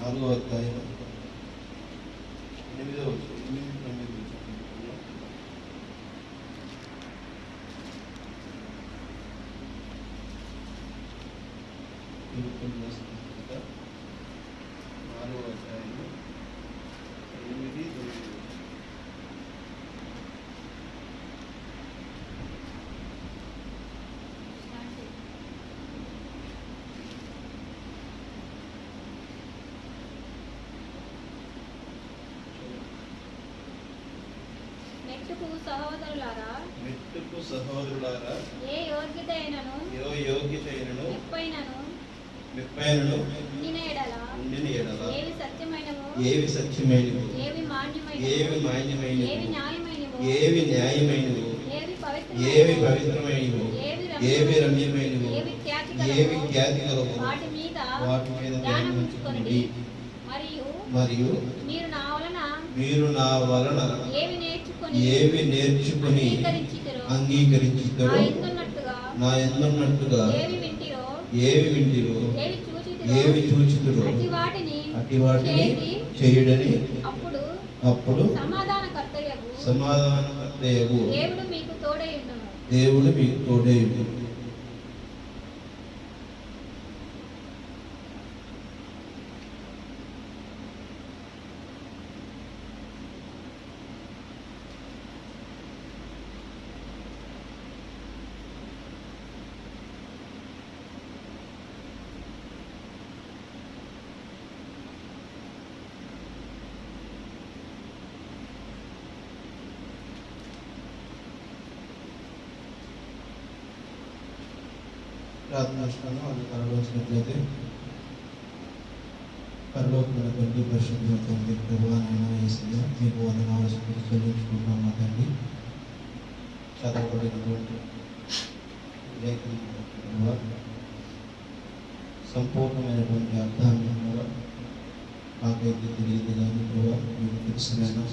4వ అధ్యాయం 8వ వచనం. మెట్టుకు సహోదరులారా, ఏ యోగ్యత అయినను మెప్పైనను ఉండిన ఎడల ఏవి సత్యమైనవు, ఏవి మాన్యమైనవు, ఏవి న్యాయమైనవు, ఏవి పవిత్రమైనవు, ఏవి రమ్యమైనవు, ఏవి ఖ్యాతి గలవు, వాటి మీద ధ్యానం ఉంచుకొనుడి. మరియు మీరు నా వలన ఏవి నేర్చుకుని అంగీకరించుతారో, నా ఎందున్నట్టుగా ఏవి వింటిరో, ఏవి చూచుతురో అట్టి వాటిని చేయుడని అప్పుడు సమాధానకర్తయగు దేవుడు మీకు తోడేయుడు. ప్రార్థనాను వాళ్ళు తరలించినట్లయితే, పరలోకమైన తండ్రి, పరిశుద్ధమైన తండ్రి, ప్రభువా నాయన యేసయ్యా, మీకు వందనాలు చెల్లించుకుంటున్నాం మా తండ్రి. చదవబడినటువంటి లేఖనం సంపూర్ణమైనటువంటి అర్థాన్ని మాకైతే తెలియదు కానీ ప్రభావ మీకు తెలుసునైనా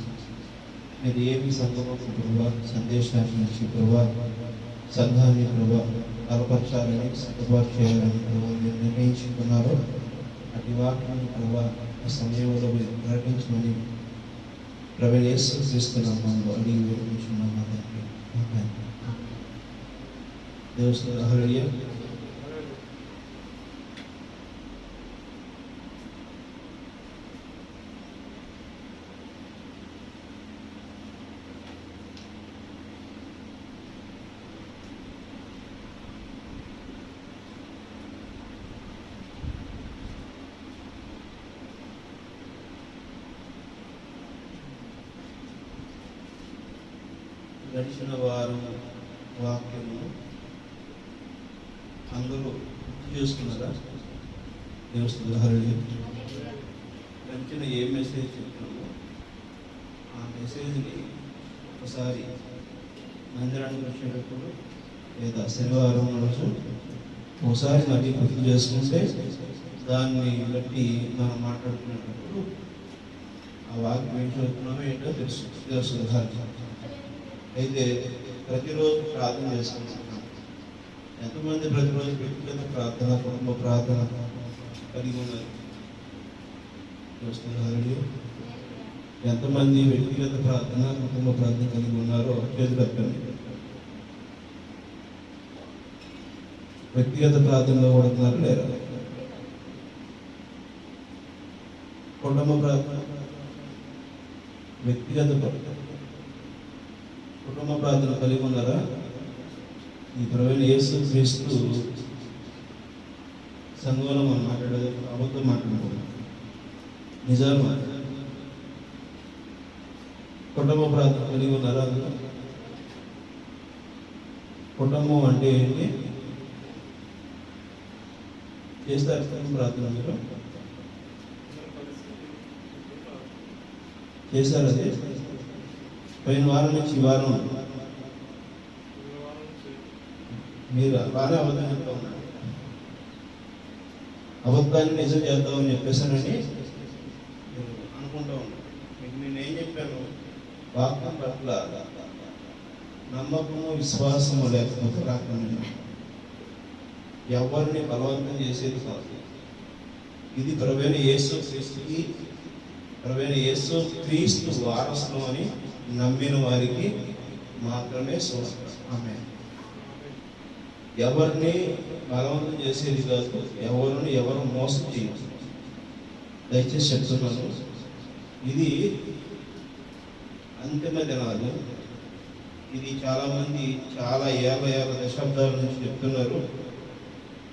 మీరు ఏమి సంఘము ప్రభావ సందేశాన్ని ఇచ్చి ప్రభావ సంఘాన్ని ప్రభావ బలపరచాలని సిద్ధపాటు చేయాలని ప్రభావ మీరు నిర్ణయించుకున్నారో అటు వాటిని ప్రభావ ఈ సమయంలో మీరు ప్రకటించమని ప్రవీణ యేసుక్రీస్తున్నాము అడిగి వివరించున్నాము తండ్రి. దేవస్థాన హల్లెలూయా. గడిచిన వారం వాక్యము అందరూ చూసుకున్నారా? దేవస్థాన హల్లెలూయా. గడిచిన ఏ మెసేజ్ చెప్తున్నామో ఆ మెసేజ్ని ఒకసారి మందిరానికి వచ్చేటప్పుడు లేదా శనివారం రోజు ఒకసారి మళ్ళీ గుర్తు చేసుకుంటే దాన్ని బట్టి మనం మాట్లాడుకునేటప్పుడు ఆ వాక్యం ఏం చదువుతున్నామో ఏంటో తెలుస్తుంది. అయితే ప్రతిరోజు ప్రార్థన చేసుకుంటున్నాం. ఎంతమంది ప్రతిరోజు వ్యక్తిగత ప్రార్థన, కుటుంబ ప్రార్థన కలిగి ఉన్నారు? ఎంతమంది వ్యక్తిగత ప్రార్థన, కుటుంబ ప్రార్థన కలిగి ఉన్నారో చేతి పెట్టండి. వ్యక్తిగత ప్రార్థనలో కొడుతున్నారు లేరా? కుటుంబ ప్రార్థన, వ్యక్తిగత కుటుంబ ప్రార్థన కలిగి ఉన్నారా? ఈ ప్రవీణ యేసుక్రీస్తు సంఘంలో మనం మాట్లాడేది అబద్ధం మాట్లాడుకోవాలి, నిజాలు మాట్లాడాలి. కుటుంబ ప్రార్థన కలిగి ఉన్నారా? కుటుంబం అంటే ఏంటి? చేస్తారు కుటుంబ ప్రార్థన మీరు? చేశారు? అదే పోయిన వారం నుంచి ఈ వారం మీరు బాగా అబద్ధం చెప్తా ఉన్నారు. అబద్ధాన్ని నిజం చేద్దామని చెప్పేసానని మీరు అనుకుంటా ఉన్నారు. మీకు నేనేం చెప్పాను? వాక్యం పట్ల నమ్మకము, విశ్వాసము లేకపోతే రాకుండా ఎవరిని బలవంతం చేసేది కాదు. ఇది ప్రభువైన యేసు క్రీస్తుకి, ప్రభువైన యేసు క్రీస్తు వారసులు అని నమ్మిన వారికి మాత్రమే సువార్త. ఆమేన్. ఎవరిని బలవంతం చేసేది కాదు, ఎవరు మోసం చేయదు. దయచేసి చెప్తున్నాను, ఇది అంతిమ దినాలు. ఇది చాలామంది చాలా ఏళ్ళ దశాబ్దాల నుంచి చెప్తున్నారు,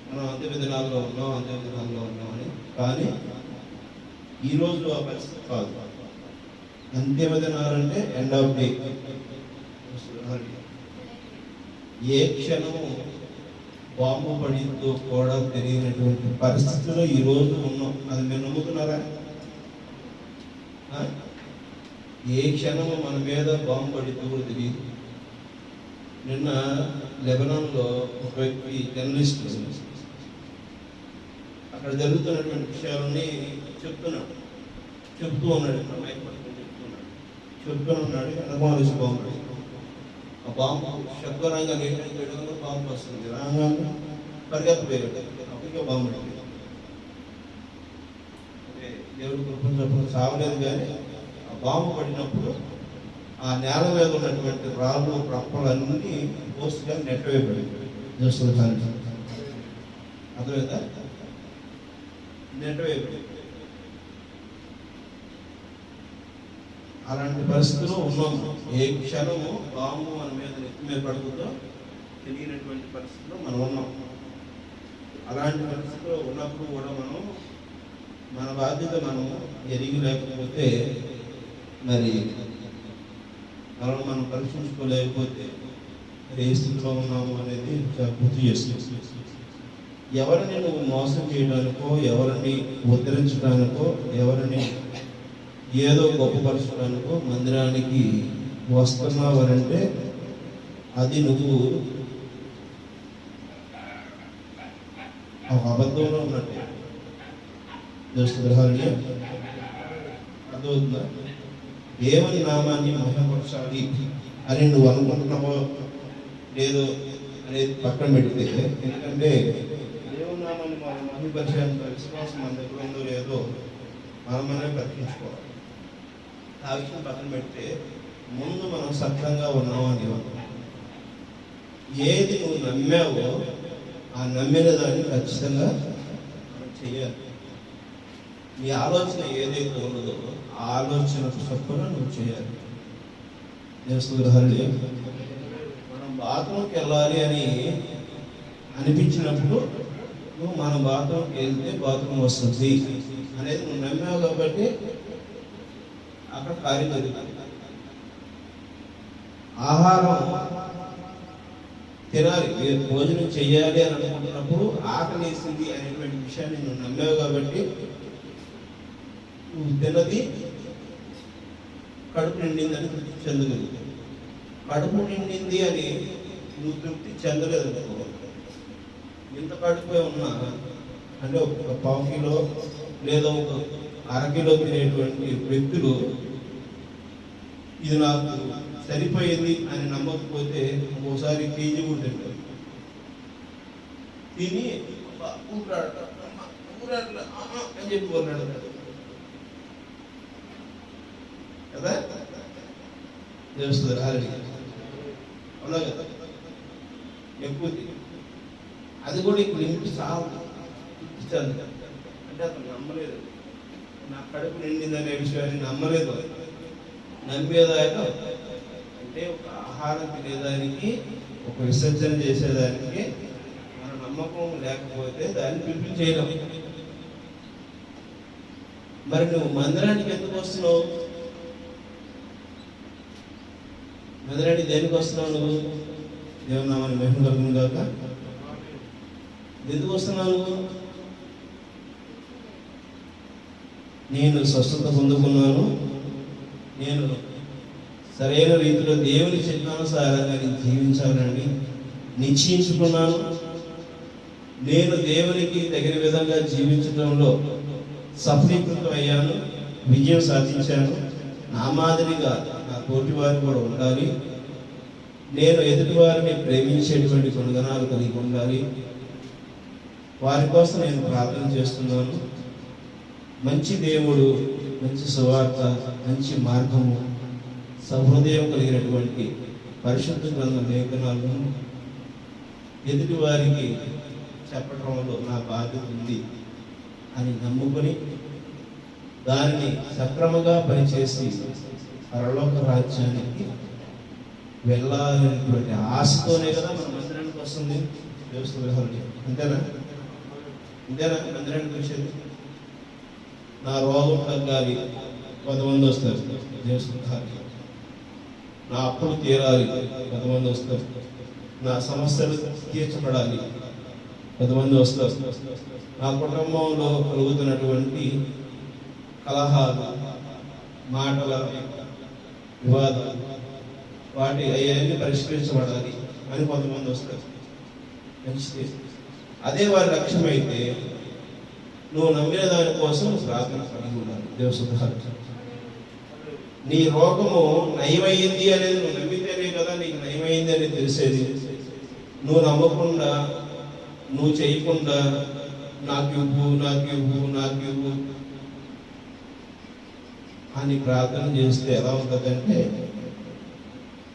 మనం అంతిమ దినాల్లో ఉన్నామని. కానీ ఈరోజు ఆ పరిస్థితి కాదు. అంతిమ దినాలంటే ఎండ్ ఆఫ్ డే. ఏ క్షణము బాంబు పడిందో కూడా తెలియనటువంటి పరిస్థితిలో ఈరోజు ఉన్నాం. అది మీరు నమ్ముతున్నారా? ఏ క్షణము మన మీద బాంబు పడిందో కూడా తెలియదు. నిన్న లెబనాన్లో ఒక వ్యక్తి జర్నలిస్ట్ అక్కడ జరుగుతున్నటువంటి విషయాలని చెప్తూ ఉన్నాడు. అనుమానించి బాంబు, ఆ బాంబు శబ్దరంగా నీటిలో బాంబు వస్తుంది, రాగానే పరిగెత్తపోయాడు. అప్పటికే బాంబు పడింది. దేవుడు కృపను సావలేదు, కానీ ఆ బాంబు పడినప్పుడు ఆ నేల మీద ఉన్నటువంటి రాళ్ళు రప్పలన్నీ పోస్ట్గా నెట్టవేయబడింది. అర్థమైందా? నెట్టవేయబడింది. అలాంటి పరిస్థితుల్లో ఉన్నాము. ఏ క్షణము బాంబు మన మీద నెత్తి మీద పడుతుందో తెలియనటువంటి పరిస్థితిలో మనం ఉన్నాం. అలాంటి పరిస్థితిలో ఉన్నప్పుడు కూడా మన బాధ్యత మనం ఎరిగి లేకపోతే, మరి మనం పరీక్షించుకోలేకపోతే ఏ స్థితిలో ఉన్నాము అనేది గుర్తు చేస్తుంది. ఎవరిని నువ్వు మోసం చేయడానికో, ఎవరిని ఉద్ధరించడానికో, ఎవరిని ఏదో గొప్పపరచడానికో మందిరానికి వస్తున్నావనంటే అది నువ్వు ఒక అబద్ధంలో ఉన్నట్టే. దోస్తుగ్రహాన్ని అర్థమవుతుందా? దేవుని నామాన్ని మహిమపరచాలి అని నువ్వు అనుకుంటున్నావో లేదో అనేది పక్కన పెడితే, ఎందుకంటే దేవుని నామాన్ని మనం మహిమపరిచేంత విశ్వాసం మన దగ్గర ఉందో లేదో మనమే పరీక్షించుకోవాలి. ఆ విషయం పక్కన పెడితే ముందు మనం సక్రంగా ఉన్నామని ఏది నువ్వు నమ్మావో ఆ నమ్మిన దాన్ని ఖచ్చితంగా మనం చెయ్యాలి. నీ ఆలోచన ఏదైతే ఉన్నదో ఆ ఆలోచన చొప్పున నువ్వు చేయాలి. దేవస్థానాలు మనం బాత్రూమ్కి వెళ్ళాలి అని అనిపించినప్పుడు నువ్వు మన బాత్రూమ్కి వెళ్తే బాత్రూమ్ వస్తుంది అనేది నువ్వు నమ్మావు కాబట్టి అక్కడ కార్యం జరుగుతుంది. ఆహారం తినాలి, భోజనం చెయ్యాలి అని అనుకుంటున్నప్పుడు ఆకలి వేసింది అనేటువంటి విషయాన్ని నువ్వు నమ్మావు కాబట్టి నువ్వు తిన్నది కడుపు నిండిందని తృప్తి చెందగలుగుతావు. కడుపు నిండింది అని నువ్వు తృప్తి చెందలేదనుకో, ఎంత కడుపు ఉన్నా అంటే ఒక పావు కిలో లేదా ఒక అరకిలో తినేటువంటి వ్యక్తులు ఇది నాకు సరిపోయింది అని నమ్మకపోతే ఒకసారి కేజీ కూడా తింటారు. తిని అని చెప్పి కొన్నాడు కదా, తెలుస్తుంది రాలి అవునా కదా. ఎక్కువ అది కూడా ఇప్పుడు ఇంటి సాగు ఇచ్చాను అంటే అతను నమ్మలేదు. నా కడుపు నిండిందనే విషయాన్ని నమ్మలేదు. నమ్మేదాకా అంటే ఒక ఆహారం తినేదానికి, ఒక విసర్జన చేసేదానికి మన నమ్మకం లేకపోతే దాన్ని పిలిపించేయడం. మరి నువ్వు మందిరానికి ఎందుకు వస్తున్నావు? మందిరానికి దేనికి వస్తున్నావు? నువ్వు దేవుని నామాన్ని మహిమ కలుగును గాక. ఎందుకు వస్తున్నావు నువ్వు? నేను స్వస్థత పొందుకున్నాను, నేను సరైన రీతిలో దేవుని చిత్తానుసారంగా నేను జీవించాలని నిశ్చయించుకున్నాను. నేను దేవునికి తగిన విధంగా జీవించడంలో సఫలీకృతం అయ్యాను, విజయం సాధించాను. నా మాదిరిగా నా తోటి వారు కూడా ఉండాలి. నేను ఎదుటి వారిని ప్రేమించేటువంటి గుణగణాలు కలిగి ఉండాలి. వారి కోసం నేను ప్రార్థన చేస్తున్నాను. మంచి దేవుడు, మంచి సువార్త, మంచి మార్గము, సహృదయం కలిగినటువంటి పరిశుద్ధ గ్రంథ లేఖనాలను ఎదుటి వారికి చెప్పడంలో నా బాధ్యత ఉంది అని నమ్ముకొని దానిని సక్రమంగా పనిచేసి పరలోక రాజ్యానికి వెళ్ళాలనేటువంటి ఆశతోనే కదా మన మందిరానికి వస్తుంది దేవస్థానం. అంతేనా మందిరానికి వచ్చేది? నా రోగం తగ్గాలి, 10 మంది వస్తారు దేవస్థానానికి. నా అప్పులు తీరాలి, 10 మంది వస్తారు. నా సమస్యలు తీర్చబడాలి, 10 మంది వస్తారు. నా కుటుంబంలో కలుగుతున్నటువంటి కలహాలు, మాటల వివాదాలు, వాటి అవన్నీ పరిష్కరించబడాలి అని 10 మంది వస్తారు. మంచిది. అదే వారి లక్ష్యం అయితే నువ్వు నమ్మిన దానికోసం ప్రార్థన కలిగి ఉండాలి. దేవసుధారు, నీ రోగము నయమైంది అనేది నువ్వు నమ్మితేనే కదా నీకు నయమైంది అనేది తెలిసేది. నువ్వు నమ్మకుండా, నువ్వు చేయకుండా నాకు ఇవ్వు అని ప్రార్థన చేస్తే ఎలా ఉంటుందంటే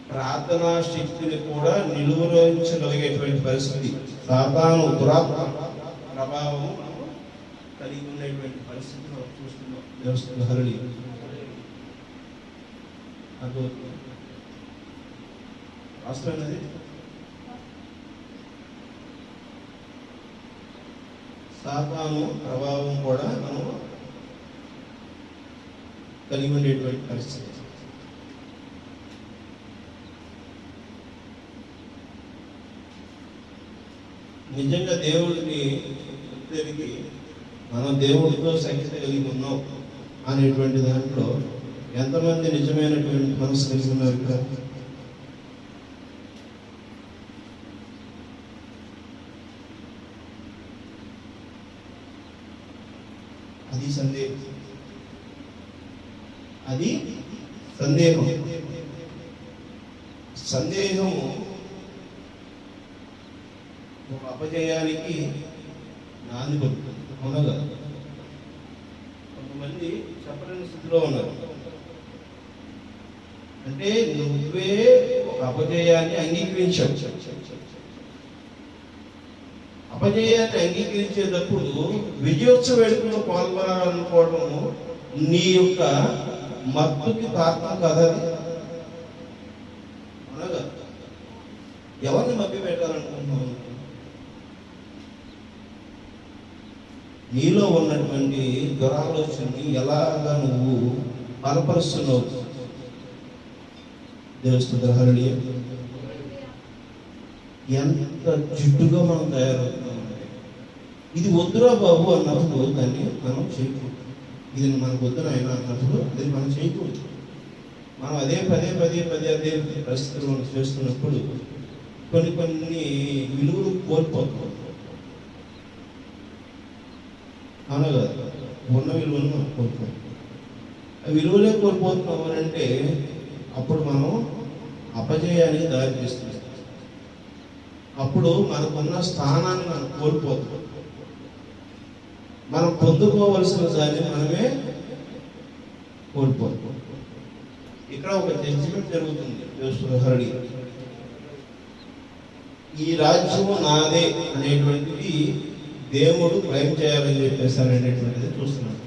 ప్రార్థనా శక్తిని కూడా నిలువరించగలిగేటువంటి పరిస్థితి, సాతాను దురాత్మ ప్రభావం కలిగి ఉండేటువంటి పరిస్థితి మనం చూస్తున్నాం. దేవస్థానం రాష్ట్రమైనది సాతాను ప్రభావం కూడా మనం కలిగి ఉండేటువంటి పరిస్థితి. నిజంగా దేవుడిని తిరిగి మనం దేవుడితో సఖ్యత కలిగి ఉన్నాం అనేటువంటి దాంట్లో ఎంతమంది నిజమైనటువంటి మనసు కలిగి ఉన్నారు ఇక్కడ? అది సందేహం. సందేహము ఒక అపజయానికి నాంది పలుకుతుంది. అవునగా కొంతమంది చెప్పలేని స్థితిలో ఉన్నారు. అంటే నువ్వే ఒక అపజయాన్ని అంగీకరించావు. అపజయాన్ని అంగీకరించేటప్పుడు విజయోత్సవ వేడుకలో పాల్గొనాలనుకోవడము నీ యొక్క మత్తుకి కారణం కదా. అనగా ఎవరిని మభ్య పెట్టాలనుకుంటున్నావు? నీలో ఉన్నటువంటి దురాలోచనని ఎలాగా నువ్వు బలపరుస్తున్నావు? దేవస్థానం ఎంత జిడ్డుగా మనం తయారవుతున్నామంటే, ఇది వద్దురా బాబు అన్నప్పుడు దాన్ని మనం చేయకూడదు. ఇది మనకు వద్దున అయినా అన్నప్పుడు అది మనం చేయకూడదు. మనం అదే పదే అదే పరిస్థితులు మనం చేస్తున్నప్పుడు కొన్ని విలువలు కోల్పోతాం. అవునా కదా? ఉన్న విలువలు మనం కోల్పోతాం. ఆ విలువలే కోల్పోతున్నాం అని అంటే అప్పుడు మనం అపజయానికి దారి తీస్తున్నాం. అప్పుడు మనకున్న స్థానాన్ని మనం కోల్పోతాం. మనం పొందుకోవలసిన దాన్ని మనమే కోల్పోతాం. ఇక్కడ ఒక జడ్జిమెంట్ జరుగుతుంది. దేవస్థానం ఈ రాజ్యము నాదే అనేటువంటిది దేవుడు క్లెయిమ్ చేయాలని చెప్పేసారనేటువంటిది చూస్తున్నాడు.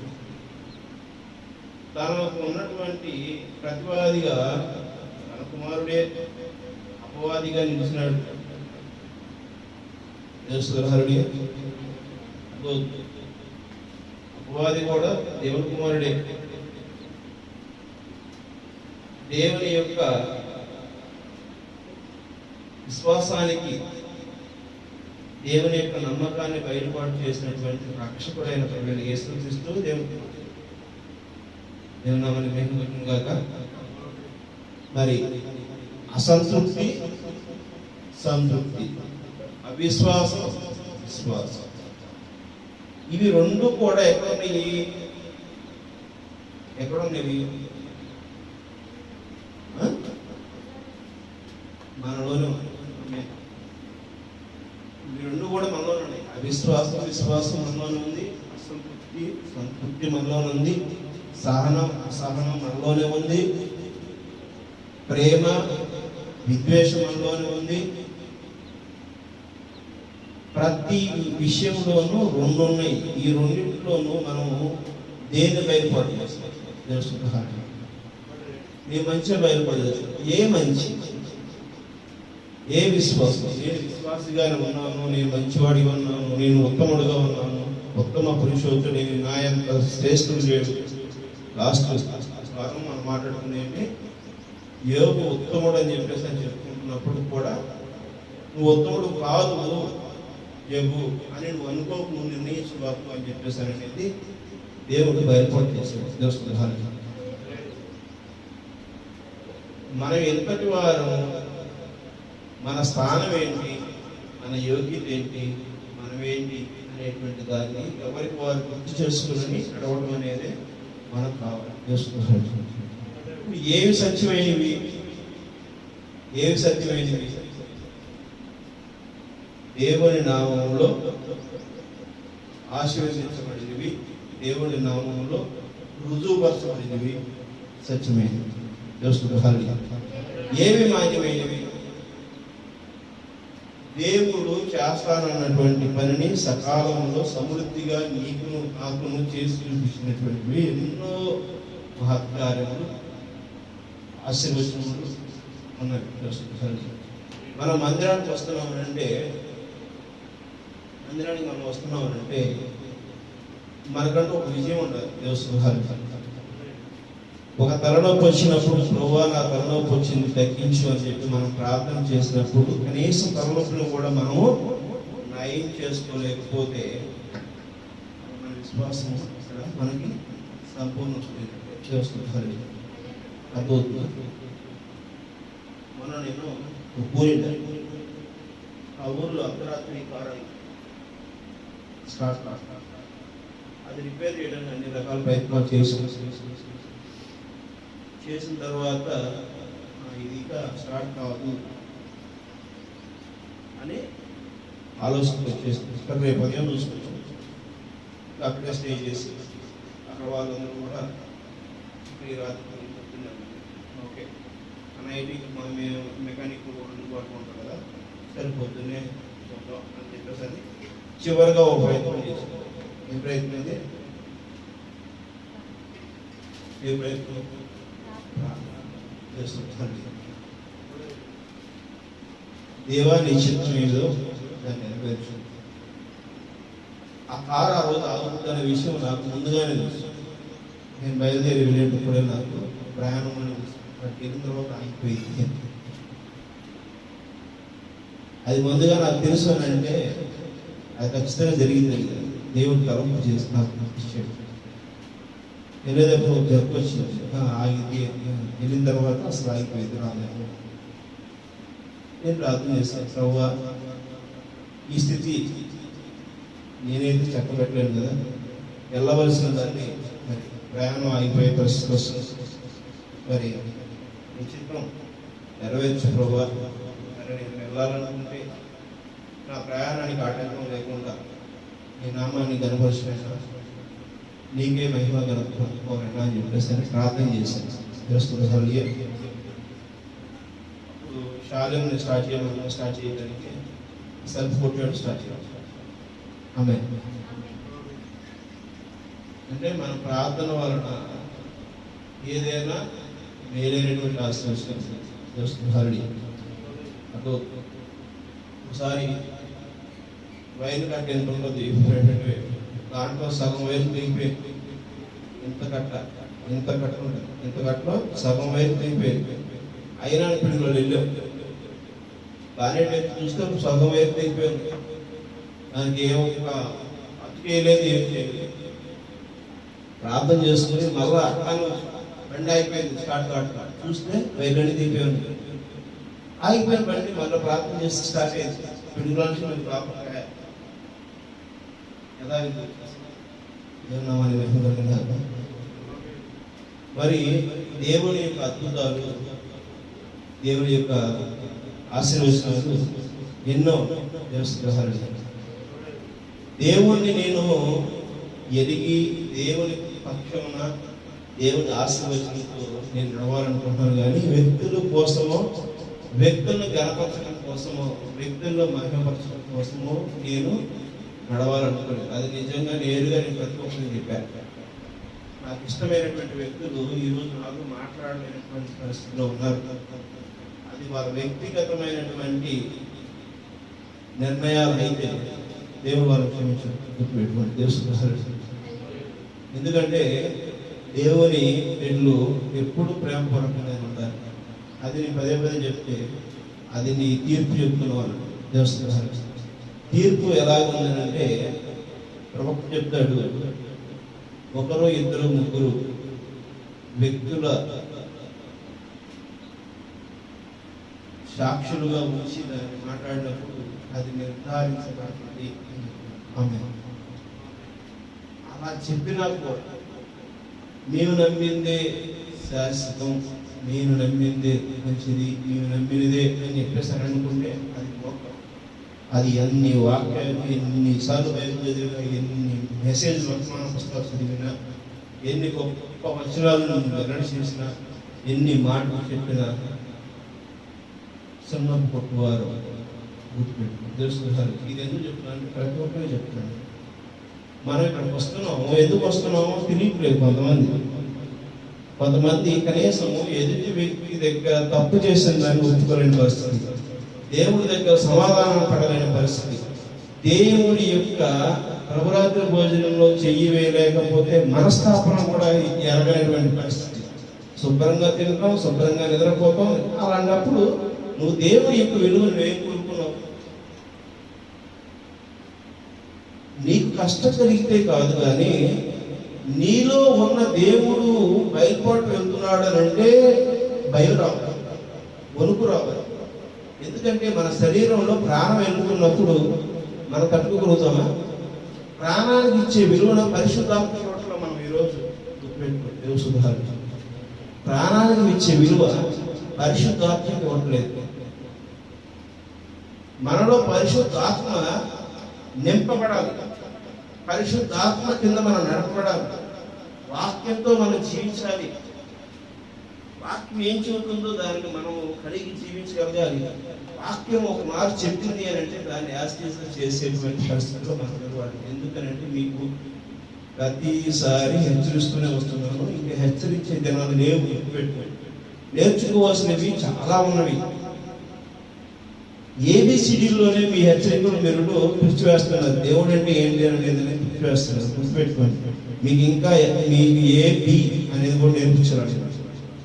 తనకు ఉన్నటువంటి ప్రతివాదిగా తన కుమారుడే అపవాదిగా నిలిచినాడు. దేవస్థానం అపవాది కూడా దేవుని కుమారుడే. దేవుని యొక్క విశ్వాసానికి, దేవుని యొక్క నమ్మకాన్ని బయలుపాటు చేసినటువంటి రక్షకుడైన ప్రభువైన యేసుక్రీస్తు దేవుని నామమున మహిమ గాక. మరి అసంతృప్తి, సంతృప్తి, అవిశ్వాసం, విశ్వాసం, ఇవి రెండు కూడా ఎక్కడున్నవి? మనలోనే. ఇవి రెండు కూడా మనలోనే ఉన్నాయి. విశ్వాసం మనలోనే ఉంది, సంతృప్తి మనలోనే ఉంది, అసహనం మనలోనే ఉంది, ప్రేమ విద్వేషం మనలోనే ఉంది. ప్రతి విషయంలోనూ రెండు ఉన్నాయి. ఈ రెండింటిలోనూ మనము దేన్ని బయలుపడలేదు? నీ మంచిగా బయలుపడలేదు. ఏ మంచి, ఏ విశ్వాసం? నేను విశ్వాసిగానే ఉన్నాను, నేను మంచివాడి ఉన్నాను, నేను ఉత్తముడుగా ఉన్నాను, ఉత్తమ పురుషోత్తు, నేను నా యొక్క శ్రేష్ఠుడు లేడు. లాస్ట్ వారం మనం మాట్లాడుకునేది యోగు ఉత్తముడు అని చెప్పేసి అని చెప్పుకుంటున్నప్పుడు కూడా నువ్వు ఉత్తముడు కాదు యోగు అని నువ్వు అనుకోకు, నువ్వు నిర్ణయించుకోకు అని చెప్పేసి అనేది దేవుడు బయలుపాటు చేశాడు. మనం ఎంతటి వారు, మన స్థానం ఏంటి, మన యోగ్యత ఏంటి, మనం ఏంటి అనేటువంటి దాన్ని ఎవరికి వారు గుర్తు చేసుకుని నడవడం అనేది మనకు కావాలి. ఏవి సత్యమైనవి, దేవుని నామంలో ఆశీర్వదించబడినవి, దేవుని నామంలో రుజువుపరచబడినవి సత్యమైనవి. ఏవి మాన్యమైనవి? దేవుడు చేస్తానన్నటువంటి పనిని సకాలంలో సమృద్ధిగా నీకును నాకును చేసి చూపించినటువంటివి ఎన్నో మహత్కార్యములు, ఆశీర్వచనములు ఉన్నవి. మనం మందిరానికి వస్తున్నామనంటే మనకంటూ ఒక విజయం ఉండాలి. దేవస్థానం ఒక తలనొప్పి వచ్చినప్పుడు ప్రభువా నా తలనొప్పి వచ్చింది తగ్గించు అని చెప్పి మనం ప్రార్థన చేసినప్పుడు కనీసం తలనొప్పిని కూడా మనము నయం చేసుకోలేకపోతే మన విశ్వాసం మనకి సంపూర్ణ చేస్తుంది. అర్థవుతుంది. మొన్న నేను ఊరింట, ఆ ఊర్లో అర్ధరాత్రి కారు స్టార్ట్ అది రిపేర్ చేయడానికి అన్ని రకాల ప్రయత్నాలు చేసిన తర్వాత ఇది ఇంకా స్టార్ట్ కావద్దు అని ఆలోచన వచ్చేసి రేపు ఉదయం చూసుకుంటాం. అక్కడే స్టే చేసి అక్కడ వాళ్ళందరూ కూడా రాత్రి ఓకే నైట్కి మేము మెకానిక్ అందుబాటులో ఉంటాం కదా, సరిపోతుందే చూద్దాం అని చెప్పేసి చివరిగా ఒక ప్రయత్నం చేసాం. ఏ ప్రయత్నం ఇది? ఏ ప్రయత్నం దేవా నీ చిత్తం ఏదో దాన్ని నెరవేర్చు. ఆ కారు ఆ రోజు ఆగుతున్న విషయం నాకు ముందుగానే తెలుసు. నేను బయలుదేరి వెళ్ళేటప్పుడే నాకు ప్రయాణం వెళ్ళిన తర్వాత ఆగిపోయింది. అది ముందుగా నాకు తెలుసు అని అంటే అది ఖచ్చితంగా జరిగింది. దేవుడు తలంపు చేసి నాకు ఇచ్చాడు. వెళ్ళేటప్పుడు జరుపు వచ్చింది, ఆగితే వెళ్ళిన తర్వాత అసలు ఆగిపోయింది. రాలేదు. నేను ప్రార్థన చేస్తాను, ప్రభువా ఈ స్థితి నేనైతే చక్కబెట్టలేను కదా, వెళ్ళవలసిన దాన్ని మరి ప్రయాణం ఆగిపోయే పరిస్థితి వస్తుంది, మరి నీ చిత్తం నెరవేర్చు ప్రభువా. మరి నేను వెళ్ళాలనుకుంటే నా ప్రయాణానికి ఆటంకం లేకుండా నీ నామాన్ని కనపరిచిన నీకే మహిమ కనుక్కోవాలన్నా అని చెప్పేసి ప్రార్థన చేశాను. ఇప్పుడు శాలెంని స్టార్ట్ చేయడానికి సెల్ఫ్ కొట్టాడు స్టార్ట్ చేయాలి. ఆమె అంటే మన ప్రార్థన వలన ఏదైనా మేలైనటువంటి ఆశీర్వదించాలి. అటు ఒకసారి వైన్ కట్ట ఎంత ఉంటుంది, దాంట్లో సగం వైరు తెగిపోయింది. ఎంత కట్టలో సగం వైరు తెగిపోయింది. అయినా ఇప్పుడు వెళ్ళాం, బాగానే చూస్తే సగం వైరు తెగిపోయింది. దానికి అతికేయలేదు, ఏం చేయలేదు. ప్రార్థన చేసుకుని మళ్ళా అట్టాను బండి అయిపోయింది. స్టార్ట్ చూస్తే వైర్లన్నీ తెగిపోయింది. ఆగిపోయిన బండి మళ్ళీ ప్రార్థన చేసి స్టార్ట్ అయింది. పిడుగులాంటి ప్రాబ్లం మరి దేవుని యొక్క అద్భుతాలు, దేవుని యొక్క ఆశీర్వచనాలు ఎన్నో దేవస్థానాలు. దేవుణ్ణి నేను ఎరిగి దేవుని పక్షమున దేవుని ఆశీర్వచనంతో నేను నడవాలనుకుంటున్నాను. కానీ వ్యక్తుల కోసమో, వ్యక్తులను గణపరచడం కోసమో, వ్యక్తుల్లో మహిమపరచడం కోసమో నేను నడవాలనుకోలేదు. అది నిజంగా నేరుగా నేను ప్రతి ఒక్కరికి చెప్పాను. నాకు ఇష్టమైనటువంటి వ్యక్తులు ఈరోజు నాకు మాట్లాడలేనటువంటి పరిస్థితిలో ఉన్నారు. అది వాళ్ళ వ్యక్తిగతమైనటువంటి నిర్ణయాలు అయితే దేవుడు వాళ్ళని క్షమించుకుంటున్నటువంటి దేవుడు. ఎందుకంటే దేవుని బిడ్డలు ఎప్పుడు ప్రేమపూర్వకంగా ఉంటారు. అది నేను పదే పదే చెప్తే అది నీ తీర్పు చెప్తున్న వాళ్ళు దేవస్థానం. తీర్పు ఎలాగుందంటే ప్రవక్త చెప్తాడు, ఒకరు ఇద్దరు ముగ్గురు వ్యక్తుల సాక్షులుగా ఉంచి దాన్ని మాట్లాడినప్పుడు అది నిర్ధారించబడుతుంది. అలా చెప్పినా కూడా నీవు నమ్మిందే శాశ్వతం, నేను నమ్మిందే మంచిది, నీవు నమ్మినదే అని చెప్పేసాను అనుకుంటే అది మోసం. అది ఎన్ని వాక్యాలు, ఎన్నిసార్లు బైబిల్ చదివినా, ఎన్ని మెసేజ్ వర్తమాన పుస్తకాలు చదివినా, ఎన్ని గొప్ప వచనాలను వెల్లడి చేసినా, ఎన్ని మాటలు చెప్పినా సన్నపు కొట్టువారు గుర్తుపెట్టుకుని తెలుసుకుంటారు. ఇది ఎందుకు చెప్తున్నాను అంటే ప్రతి ఒక్కరే చెప్తున్నాను. మనం ఇక్కడికి వస్తున్నాము, ఎందుకు వస్తున్నామో తెలియట్లేదు. కొంతమంది కనీసము ఎదుటి వ్యక్తి దగ్గర తప్పు చేసిన దాన్ని ఒప్పుకోలేని పరిస్థితి, దేవుడి దగ్గర సమాధానం పడలేని పరిస్థితి, దేవుడి యొక్క ప్రభురాత్రి భోజనంలో చెయ్యి వేయలేకపోతే మనస్తాపన కూడా ఎరగలేనటువంటి పరిస్థితి, శుభ్రంగా తినటం, శుభ్రంగా నిద్రపోవటం. అలాంటప్పుడు నువ్వు దేవుడి యొక్క విలువను ఏం కోరుకున్నావు? నీకు కష్టం కలిగితే కాదు, కానీ నీలో ఉన్న దేవుడు బయలుపాటు వెళ్తున్నాడు అని అంటే భయం రావాలి, వణుకు రావాలి. ఎందుకంటే మన శరీరంలో ప్రాణం వెళ్తున్నప్పుడు మనం తట్టుకోగలుగుతామా? ప్రాణానికి ఇచ్చే విలువను పరిశుద్ధాత్మ చోట్ల మనం ఈరోజు గుర్తుపెట్టుకోండి. దేవుడు ప్రాణానికి ఇచ్చే విలువ పరిశుద్ధాత్మకి ఇవ్వట్లేదు. మనలో పరిశుద్ధాత్మ నింపబడాలి, పరిశుద్ధాత్మ కింద మనం నడపబడాలి, వాక్యంతో మనం జీవించాలి. వాక్యం ఏం చెబుతుందో దానికి మనం కలిగి జీవించగలగాలి. వాక్యం ఒక మారు చెప్పింది అని అంటే దాన్ని యాస్టీస్గా చేసేటువంటి పరిస్థితుల్లో మనం నిలవాలి. ఎందుకనంటే మీకు ప్రతిసారి హెచ్చరిస్తూనే వస్తున్నాను. ఇంకా హెచ్చరించే దినాలు లేవు. గుర్తుపెట్టుకోండి, నేర్చుకోవాల్సినవి చాలా ఉన్నవి. ఏబిసిడీలోనే మీ హెచ్చరికలు మీరు పిలిచివేస్తున్నారు. దేవుడు అంటే ఏంటి అనేది పిలిచివేస్తున్నారు. గుర్తుపెట్టుకోండి, మీకు ఇంకా మీకు ఏబి అనేది కూడా నేర్పించాలి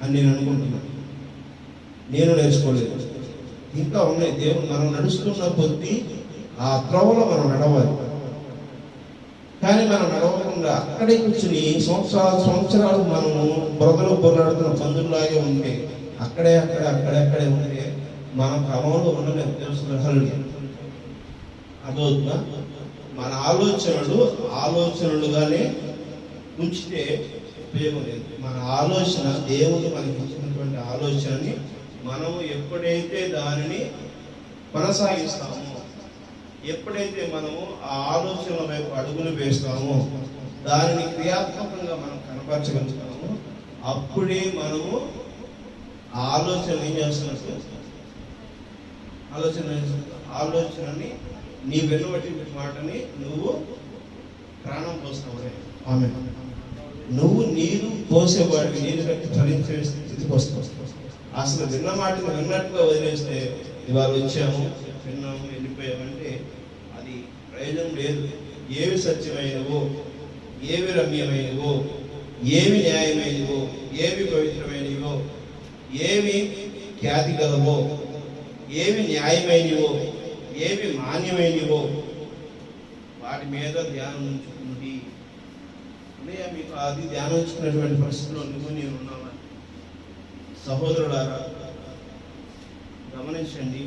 అని నేను అనుకుంటున్నాను. నేను నేర్చుకోలేదు, ఇంకా ఉన్నాయి. దేవుడు మనం నడుస్తున్న కొద్దీ ఆ త్రోవలో మనం నడవాలి. కానీ మనం నడవకుండా అక్కడే కూర్చుని సంవత్సరాలు మనము బురదలో బొర్లాడుతున్న పందుల్లాగే ఉంటే, అక్కడెక్కడే ఉంటే మన క్రమంలో ఉండలేదు. తెలుసు అదవుతుందా? మన ఆలోచనలుగానే ఉంచితే ఉపయోగం లేదు. మన ఆలోచన, దేవుడు మనకి ఇచ్చినటువంటి ఆలోచనని మనము ఎప్పుడైతే దానిని కొనసాగిస్తామో, ఎప్పుడైతే మనము ఆ ఆలోచనల వైపు అడుగులు వేస్తామో, దానిని క్రియాత్మకంగా మనం కనపరచగలుగుతాము, అప్పుడే మనము ఆ ఆలోచన ఏం చేస్తున్నట్టు ఆలోచనని నీ వెనుబట్టి మాటని నువ్వు ప్రాణం పోస్తావు. ఆమె నువ్వు నీరు పోసేవాడికి నీరు కట్టి ఫలించే స్థితికి వస్తావు. అసలు విన్న మాటని విన్నట్టుగా వదిలేస్తే ఇవాళ వచ్చాము, విన్నాము, వెళ్ళిపోయామంటే అది ప్రయోజనం లేదు. ఏవి సత్యమైనవో, ఏవి రమ్యమైనవో, ఏవి న్యాయమైనవో, ఏవి పవిత్రమైనవో, ఏవి ఖ్యాతి గలవో, ఏవి న్యాయమైనవో, ఏవి మాన్యమైనవో వాటి మీద ధ్యానం ఉంచుకుంది. మీకు అది ధ్యానం ఉంచుకున్నటువంటి పరిస్థితుల్లో నేను ఉన్నాను. సహోదరులారా గమనించండి,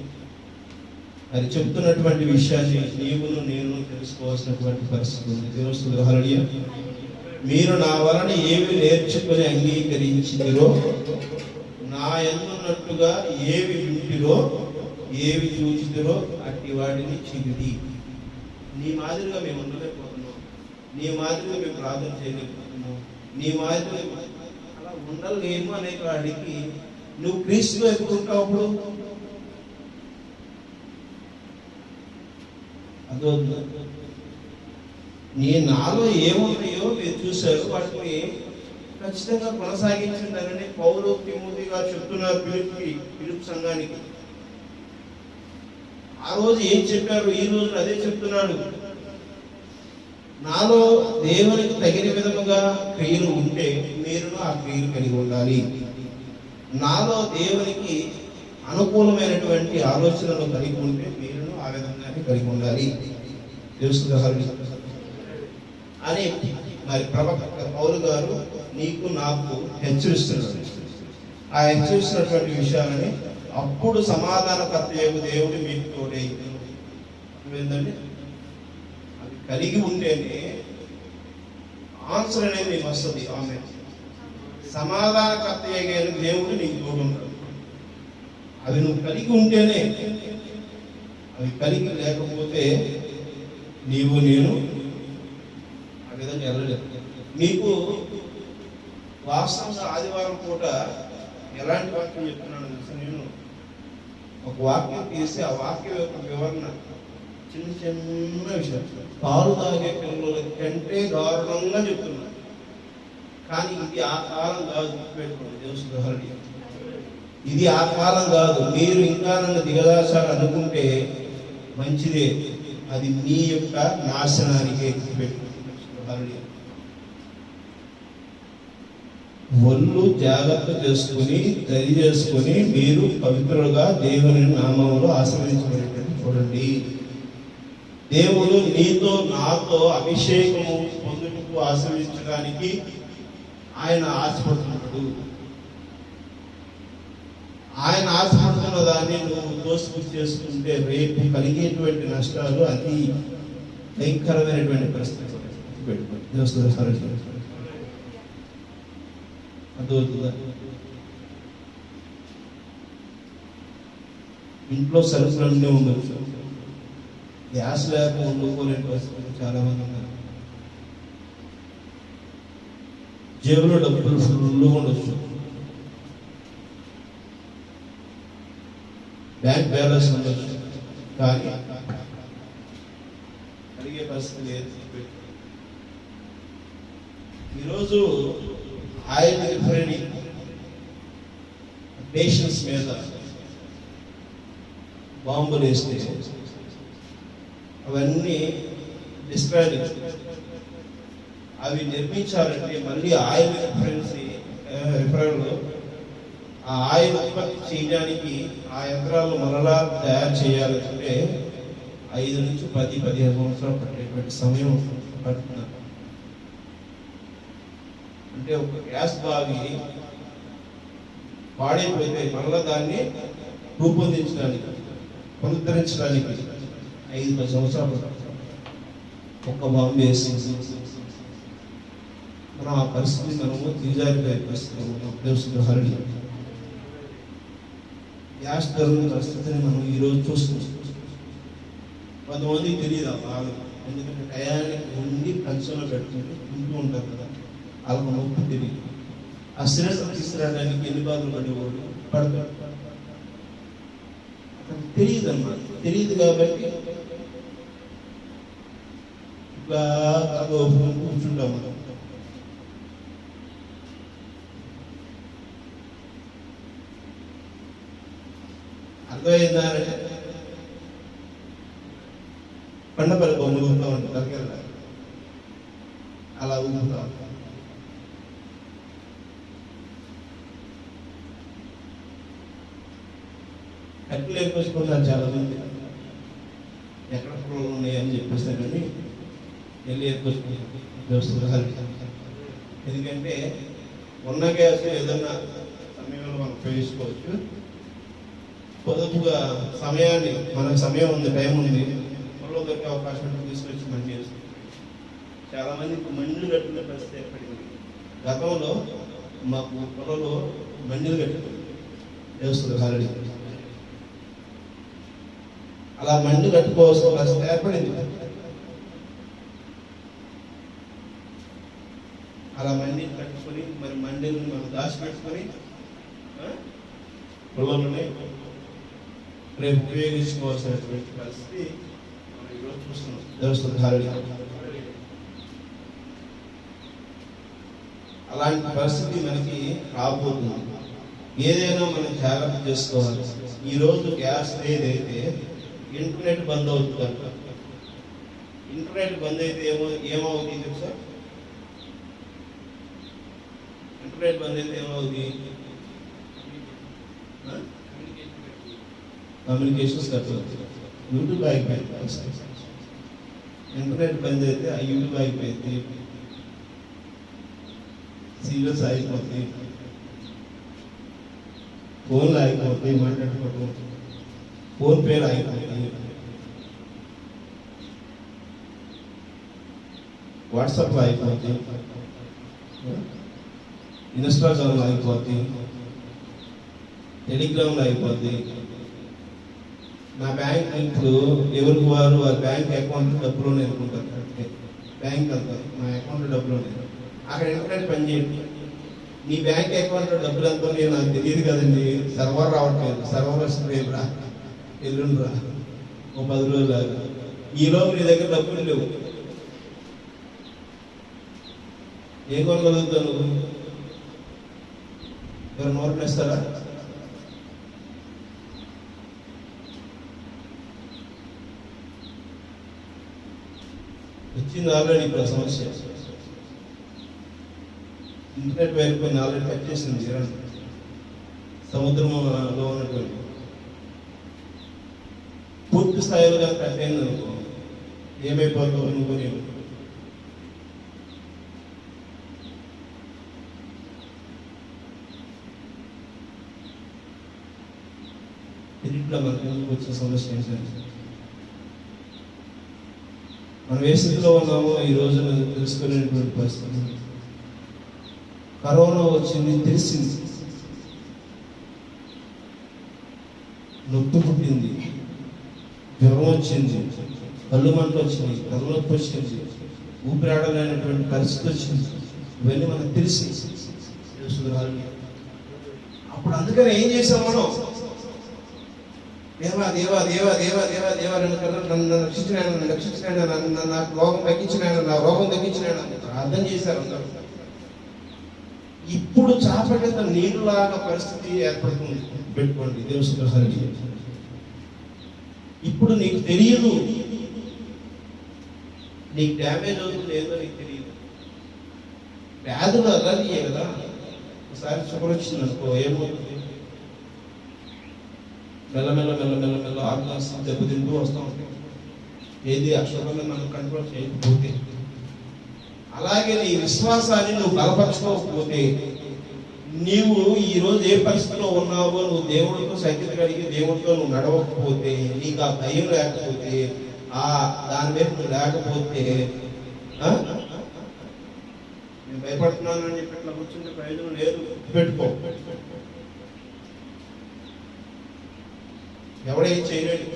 అది చెప్తున్నటువంటి విషయాన్ని నీవును నేను తెలుసుకోవాల్సినటువంటి పరిస్థితి ఉంది. దేవుడు హల్లెలూయా. మీరు నా వలన ఏవి నేర్చుకుని అంగీకరించిరో, నా యందున్నట్టుగా ఏవి వింటిరో, ఏవి చూచిరో అట్టి వాటిని చిగిడి. నీ మాదిరిగా మేము ఉండలేకపోతున్నాం, నీ మాదిరిగా మేము ప్రార్థన చేయలేకపోతున్నాం, నీ మాదిరిగా అలా ఉండలేము అనే వాడికి నువ్వు క్రీస్తులో ఎప్పుడు ఉంటావు? అప్పుడు అదో నాలో ఏమున్నాయో మీరు చూశారు, వాటిని ఖచ్చితంగా కొనసాగించుంటారని పౌలు తిమోతిగా చెప్తున్నారు పిలుపు సంఘానికి. ఆ రోజు ఏం చెప్పారు, ఈ రోజు అదే చెప్తున్నాడు. నాలో దేవునికి తగిన విధముగా క్రియలు ఉంటే మీరును ఆ క్రియలు కలిగి ఉండాలి. నాలో దేవునికి అనుకూలమైనటువంటి ఆలోచనలు కలిగి ఉంటే మీరును ఆ విధంగానే కలిగి ఉండాలి అని మరి ప్రవక్త పౌలు గారు నీకు నాకు హెచ్చరిస్తున్నాడు. ఆ హెచ్చరిస్తున్నటువంటి విషయాలని అప్పుడు సమాధానకర్తయ్యకు దేవుడు మీకు తోడే ఏంటంటే అది కలిగి ఉంటేనే ఆన్సర్ అనేది మీకు వస్తుంది. ఆమె సమాధానకర్తయ్య దేవుడు నీకు తోడు ఉంటాడు. అవి నువ్వు కలిగి ఉంటేనే, అవి కలిగి లేకపోతే నీవు నేను ఆ విధంగా వెళ్ళలేదు. మీకు వాస్తవంగా ఆదివారం పూట ఎలాంటి వాక్యం చెప్తున్నాను తెలుసా? నేను ఒక వాక్యం తీసి ఆ వాక్యం యొక్క వివరణ చిన్న చిన్న విషయం పాలు తాగే పిల్లల కంటే దారుణంగా చెప్తున్నాను. కానీ ఇది ఆ కాలం కాదు, గుర్తుపెట్టుకోండి దేవుని. ఇది ఆ కాలం కాదు. మీరు ఇంకా నన్ను దిగదాచాలి అనుకుంటే మంచిదే, అది మీ యొక్క నాశనానికే. గుర్తుపెట్టుకోండి. ఒళ్ళు జాగ్రత్త చేసుకుని దరి చేసుకుని మీరు పవిత్రులుగా దేవుని నామములో ఆశీర్వదించబడేటట్టు చూడండి. దేవుడు నీతో నాతో అభిషేకము పొందుటకు ఆశీర్వదించడానికి ఆయన ఆశపడుతున్నాడు. ఆయన ఆశపడుతున్న దాన్ని నువ్వు దోసుకు చేసుకుంటే రేపు కలిగేటువంటి నష్టాలు అతి భయంకరమైనటువంటి పరిస్థితి. అర్థమవుతుందా? ఇంట్లో సరుకులన్నీ ఉండొచ్చు, గ్యాస్ లేక వండుకోలేని పరిస్థితులు చాలా మంది ఉన్నారు. జేబులో డబ్బులు ఫుల్గా ఉండొచ్చు, బ్యాంక్ బ్యాలెన్స్ ఉండొచ్చు, కానీ కలిగే పరిస్థితి లేదు. ఈరోజు ఆయిల్ రిఫైనరీ పేషెంట్స్ మీద బాంబులు వేస్తే అవన్నీ డిస్ట్రాయిడ్. అవి నిర్మించాలంటే మళ్ళీ ఆయిల్ రిఫైనరీలో ఆ ఆయిల్ ఉత్పత్తి చేయడానికి ఆ యంత్రాలు మరలా తయారు చేయాలంటే 5 నుంచి 10-15 సంవత్సరాలు పట్టేటువంటి సమయం పడుతున్నారు. అంటే ఒక గ్యాస్ బాగి పాడైపోతే మళ్ళా దాన్ని రూపొందించడానికి పునరుద్ధరించడానికి 5-10 సంవత్సరాలు ఒక్క బాంబు వేసి మనం ఆ పరిస్థితి మనము దిగజారిపోయే పరిస్థితి తెలుస్తుంది. గ్యాస్ ధరల పరిస్థితిని మనం ఈరోజు చూస్తున్నాం. కొంతమందికి తెలియదు ఆ బాధ, ఎందుకంటే టయానికి ఉండి కంచంలో పెట్టుకుంటూ తింటూ ఉంటారు కదా, వాళ్ళకు నొప్పి తెలియదు. ఆ సిలిండర్ తీసుకురావడానికి ఎన్ని బాధలు పడేవాడు పడతాడు, అతనికి తెలియదు అన్నమాట. తెలియదు కాబట్టి ఇట్లా కూర్చుంటాం మనం. అర్థమైందా? పండపల్లి బొమ్మలు ఊపుతా ఉంటాం, దగ్గర అలా ఊపుతా ఉంటాం. కట్టెలు ఏర్పరుచుకున్నారు చాలా మంది, ఎక్కడ పొలాలు ఉన్నాయని చెప్పేస్తారు కానీ వెళ్ళి ఏర్పరుచుకుంటారు. ఎందుకంటే ఉన్న గ్యాస్ ఏదన్నా సమయంలో మనం ఉపయోగించుకోవచ్చు. పొదుపుగా సమయాన్ని, మనకు సమయం ఉంది, టైం ఉంది, పొలంలో దొరికే అవకాశం తీసుకొచ్చి మంచి చేస్తుంది. చాలా మంది ఇప్పుడు మండులు కట్టుకునే పరిస్థితి ఏర్పడింది. గతంలో మాకు పొలంలో మండులు కట్టుకుంది చేస్తుంది ఆల్రెడీ. అలా మండు కట్టుకోవాల్సిన పరిస్థితి ఏర్పడింది. అలా మండిని కట్టుకొని మరి మండిని మనం దాచిపెట్టుకొని పిల్లలని రేపు ఉపయోగించుకోవాల్సినటువంటి పరిస్థితి మనం ఈరోజు చూస్తున్నాం. దేవస్థానం అలాంటి పరిస్థితి మనకి రాబోతుంది. ఏదైనా మనం జాగ్రత్త చేసుకోవాలి. ఈరోజు గ్యాస్ లేదైతే ఇంటర్నెట్ బంద్ అవుతుందంట. ఇంటర్నెట్ బంద్ అయితే ఏమవుతుంది తెలుసా? ఇంటర్నెట్ బంద్ అయితే ఏమవుతుంది? కమ్యూనికేషన్స్ కట్ అవుతుంది. యూట్యూబ్ ఆగిపోయింది. ఇంటర్నెట్ బంద్ అయితే ఆ యూట్యూబ్ ఆగిపోయింది, సీరియల్స్ ఆగిపోతాయి, ఫోన్లు ఆగిపోతాయి, మాట్లాడుకోవడం, ఫోన్ పేలు ఆగిపోతాయి, వాట్సాప్లో ఆగిపోతాయి, ఇన్స్టాగ్రామ్లో ఆగిపోతాయి, టెలిగ్రామ్లో అయిపోద్ది. నా బ్యాంక్ ఇప్పుడు ఎవరికి వారు బ్యాంక్ అకౌంట్లో డబ్బులు అనుకుంటారు. బ్యాంక్ అంతా నా అకౌంట్లో డబ్బులు ఉన్నాయి, అక్కడ ఇంటర్నెట్ పని చేయండి. నీ బ్యాంక్ అకౌంట్లో డబ్బులు ఎంతో నాకు తెలియదు కదండి. సర్వర్ రావట్లేదు. సర్వర్ వస్తుంది రేపు రా, ఎల్లుండి రా, ఓ 10 రోజులు లాగా. ఈలోపు నీ దగ్గర డబ్బులు లేవు, ఏం కొనగలుగుతావు నువ్వు? ఎవరు నోరు వేస్తారా? వచ్చింది ఆల్రెడీ. ఇప్పుడు సమస్య ఇంటర్నెట్ వైర్పైన ఆల్రెడీ కట్ చేసింది ఇరాన్. సముద్రంలో ఉన్నటువంటి పూర్తి స్థాయిలో కానీ కట్ అయింది అనుకో, ఏమైపోతావు నువ్వు? నేను ఇంట్లో మనకు వచ్చిన సమస్య ఏంటంటే మనం ఏ స్థితిలో ఉన్నామో ఈ రోజు తెలుసుకునేటువంటి పరిస్థితి. కరోనా వచ్చింది, తెలిసింది, నొప్పి పుట్టింది, జ్వరం వచ్చింది, కళ్ళు మంటలు వచ్చింది, తలనొప్పి వచ్చింది, ఊపిరాడలేనటువంటి పరిస్థితి వచ్చింది. ఇవన్నీ మనకు తెలిసి అప్పుడు అందుకని ఏం చేసాం మనం? దేవా దేవా దేవా దేవా దేవా దేవా నన్ను రక్షించినాయన, నన్ను రక్షించినాయన, నాకు రోగం తగ్గించినాయన, నా రోగం తగ్గించినాయన ప్రార్థన చేశారు అందరూ. ఇప్పుడు చాపట నీరులాగా పరిస్థితి ఏర్పడుతుంది. పెట్టుకోండి దేవస్థానానికి. ఇప్పుడు నీకు తెలియదు, నీకు డ్యామేజ్ అవుతుంది లేదో నీకు తెలియదు. వ్యాధులు అలాగే కదా. ఒకసారి చుక్కలు వచ్చింది అనుకో, ఏమవుతుంది? మెల్లమెల్ల మెల్లమెల్ల ఆర్గన్స్ దెబ్బతింటూ వస్తూ ఉంటాయి. ఏది అక్షరంగా మనం కంట్రోల్ చేయకపోతే, అలాగే నీ విశ్వాసాన్ని నువ్వు బలపరచుకోకపోతే, నీవు ఈరోజు ఏ పరిస్థితిలో ఉన్నావో నువ్వు దేవుడితో సైకిల్ కలిగి దేవుడితో నువ్వు నడవకపోతే, నీకు ఆ భయం లేకపోతే, దాని మీద నువ్వు లేకపోతే, నేను భయపడుతున్నాను అని చెప్పి ఇట్లా కూర్చుంటే ప్రయోజనం లేదు. పెట్టుకో. ఎవడేం చేయలేడు.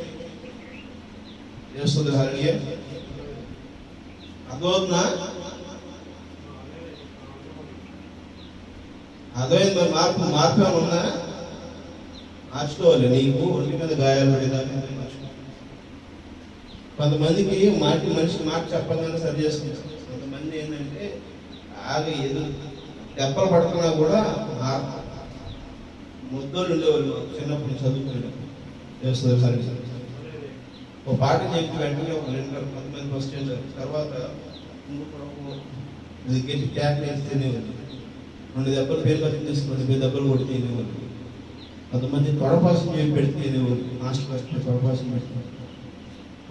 చేస్తుంది హరియే అదోనా అదైంది. మార్పు ఉన్నా మార్చుకోవాలి. నీకు ఒంటి మీద గాయాలు పడేదాన్ని కొంతమందికి మనిషికి మాట చెప్పగానే సరి చేసుకుంటారు. కొంతమంది ఏంటంటే ఎదురు దెబ్బలు పడుతున్నా కూడా ముద్దోళ్ళు ఉండేవాళ్ళు చిన్నప్పుడు చదువుకునేటప్పుడు. చేస్తుంది ఓ పాట చెప్పి వెంటనే ఒక 2 మంది ఫస్ట్ చేశారు. తర్వాత గట్టి ట్యాక్ వేస్తేనే ఉంది. 2 దెబ్బలు పేరు పచ్చి తీసుకుని 2 దెబ్బలు కొడితేనే ఉంది. కొంతమంది తొడపాసం చేసి పెడితేనేవారు, మాస్టర్ ఫస్ట్ తొడపాసం పెడుతున్నారు.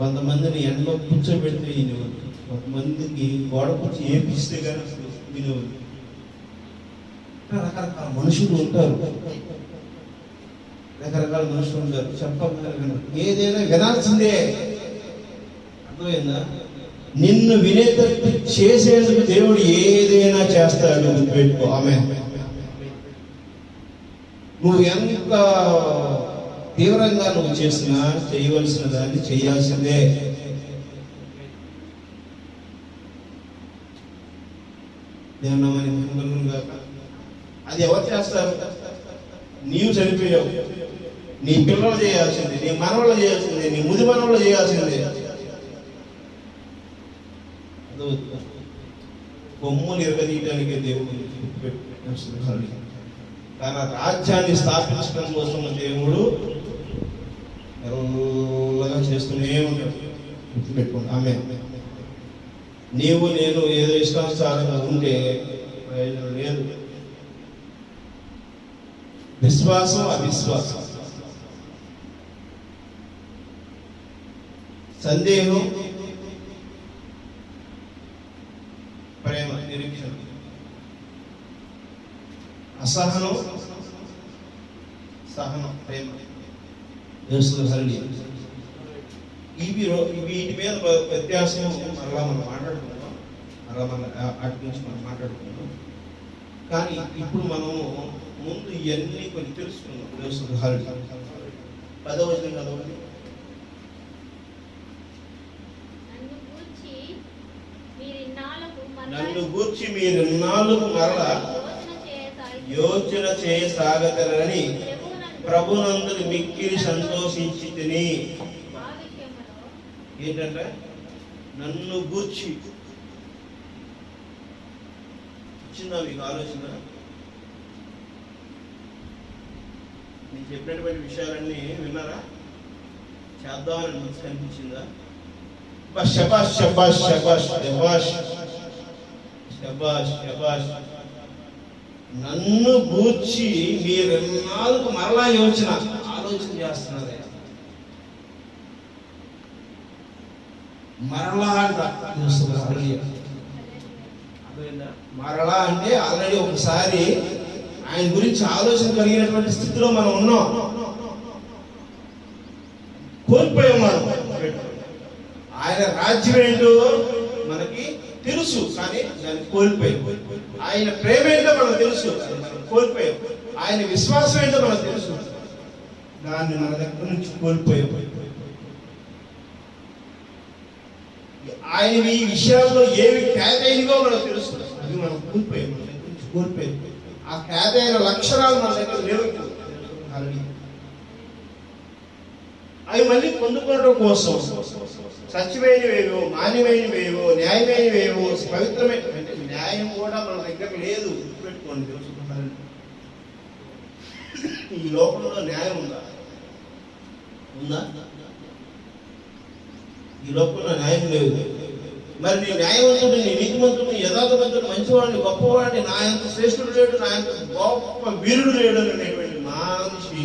కొంతమందిని ఎండలో కూర్చోబెడితే వినేవారు. కొంతమందికి గోడ కూర్చి ఏపిస్తే కానీ వినేవారు. రకరకాల మనుషులు ఉంటారు, రకరకాల మనుషులు ఉంటారు. చెప్పగలిగిన ఏదైనా వినాల్సిందే. అర్థమైందా? నిన్ను వినేటట్టు చేసేందుకు దేవుడు ఏదైనా చేస్తాడు. గుర్తుపెట్టుకో. ఆమేన్. నువ్వు ఎంత తీవ్రంగా నువ్వు చేసినా చేయవలసిన దాన్ని చేయాల్సిందే. దేవుని గాక. అది ఎవరు చేస్తారు? నీవు చనిపోయావు, నీ పిల్లలు చేయాల్సింది, నీ మనవళ్ళు చేయాల్సింది, నీ ముది మనవళ్ళు చేయాల్సింది. కొమ్ములు ఎరగదీయడానికి దేవుడు తన రాజ్యాన్ని స్థాపించడం కోసం దేవుడు ఎల్లగా చేస్తూనే ఉంటాడు. గుర్తుపెట్టుకోండి. ఆమె నీవు నేను ఏదో ఇష్టానుసారంగా ఉంటే ప్రయోజనం లేదు. విశ్వాసం అవిశ్వాసం, సందేహం, ప్రేమ, నిరీక్షణ, అసహనం, సహనం, ప్రేమ, ఇవి వీటి మీద వ్యత్యాసం మరలా మనం మాట్లాడుకుందాం. అటు నుంచి మనం మాట్లాడుకుందాం. కానీ ఇప్పుడు మనము ముందు ఇవన్నీ కొన్ని తెలుసుకున్నాం. 10వ వచనం చదవండి. నన్ను గూర్చి మీరు ఇన్నాళ్ళకు మరలా యోచన చేయసాగతరని ప్రభునందు మిక్కిలి సంతోషించి తిని. ఏంటంటే నన్ను గూర్చి వచ్చిందా మీకు ఆలోచన? నేను చెప్పినటువంటి విషయాలన్నీ విన్నారా? చేద్దామని మనసు కనిపించిందా? శబాష్ శబాష్ శబాష్ శబాష్ శబాష్ శబాష్. నన్ను గూర్చి మీరు ఎన్నాళ్ళకు మరలా ఆలోచన చేస్తున్నారు. మరలా అంట. మరలా అంటే ఆల్రెడీ ఒకసారి ఆయన గురించి ఆలోచన కలిగినటువంటి స్థితిలో మనం ఉన్నాం. కోల్పోయాం మనం. ఆయన రాజ్యం ఏంటో మనకి తెలుసు, కానీ దాన్ని కోల్పోయాం. ఆయన ప్రేమ ఏంటో మనకు తెలుసు, మనం కోల్పోయాం. ఆయన విశ్వాసం ఏంటో మనకు తెలుసు, దాన్ని మన దగ్గర నుంచి కోల్పోయాం. ఆయన ఈ విషయాల్లో ఏవి ఖ్యాతైనవో మనకు తెలుసు, అది మనం కోల్పోయాం. మన దగ్గర నుంచి కోల్పోయాం. ఆ ఖ్యాతైన లక్షణాలు మన దగ్గర లేవు. అవి మళ్ళీ పొందుకోవడం కోసం సత్యమైనవేవో, మాన్యమైనవేవో, న్యాయమైనవేవో, పవిత్రమైన, అంటే న్యాయం కూడా మన దగ్గర లేదు. గుర్తుపెట్టుకోండి. తెలుసుకుంటారు, ఈ లోకంలో న్యాయం ఉందా? ఈ లోకంలో న్యాయం లేదు. మరి నీ న్యాయవంతుడు, నీ నీతిమంతుడు, యథార్థవంతుడు, మంచివాడిని, గొప్పవాడిని, నా ఎంత శ్రేష్ఠుడు లేడు, నా ఎంత గొప్ప వీరుడు లేడు అనేటువంటి మనిషి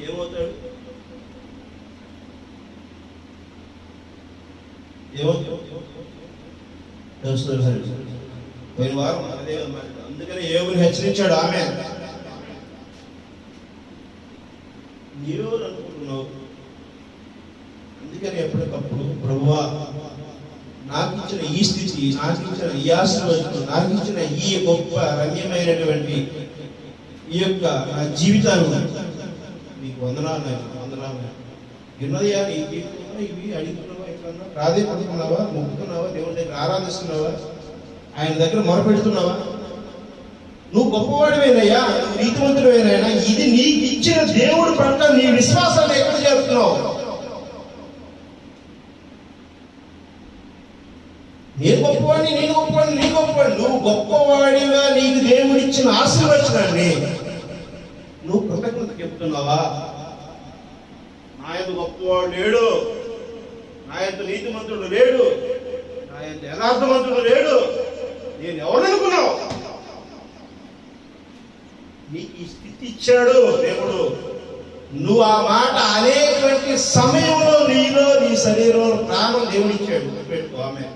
ఏమవుతాడు? పోయిన వారం అదే. అందుకని యోగుని హెచ్చరించాడు. ఆమె నీవెవరు అనుకుంటున్నావు? అందుకని ఎప్పటికప్పుడు ప్రభువా నాకు ఇచ్చిన ఈ స్థితి, నాకు ఇచ్చిన ఈ ఆశీర్వాదం, నాకు ఇచ్చిన ఈ గొప్ప రమ్యమైనటువంటి ఈ యొక్క జీవితాన్ని నీకు వందనాలు. విన్నదయా నీ జీవితంలో ఇవి అడుగుతున్నావా, ఎట్లన్నా ప్రాధాన్యపడుతున్నావా, మొక్కుతున్నావా, దేవుడి దగ్గర ఆరాధిస్తున్నావా, ఆయన దగ్గర మొరపెడుతున్నావా? నువ్వు గొప్పవాడివేనయ్యా, నీతివంతుడివేనైనా, ఇది నీకు ఇచ్చిన దేవుడి పట్ల నీ విశ్వాసాన్ని ఎక్కడ చేస్తున్నావు? నేను గొప్పవాడిని, నేను గొప్పవాడిని, నీ గొప్పవాడిని. నువ్వు గొప్పవాడిగా నీకు దేవుడు ఇచ్చిన ఆశీర్వచనాన్ని నువ్వు కృతజ్ఞత చెప్తున్నావా? ఆయన గొప్పవాడు లేడు, ఆయన నీతిమంతుడు లేడు, ఆయన యథార్థవంతుడు లేడు, నేను ఎవరనుకున్నావు? నీకు ఈ స్థితి ఇచ్చాడు దేవుడు. నువ్వు ఆ మాట అనేటువంటి సమయంలో నీలో, నీ శరీరంలో ప్రాణం దేవుడు ఇచ్చాడు. పెట్టుకో. ఆమె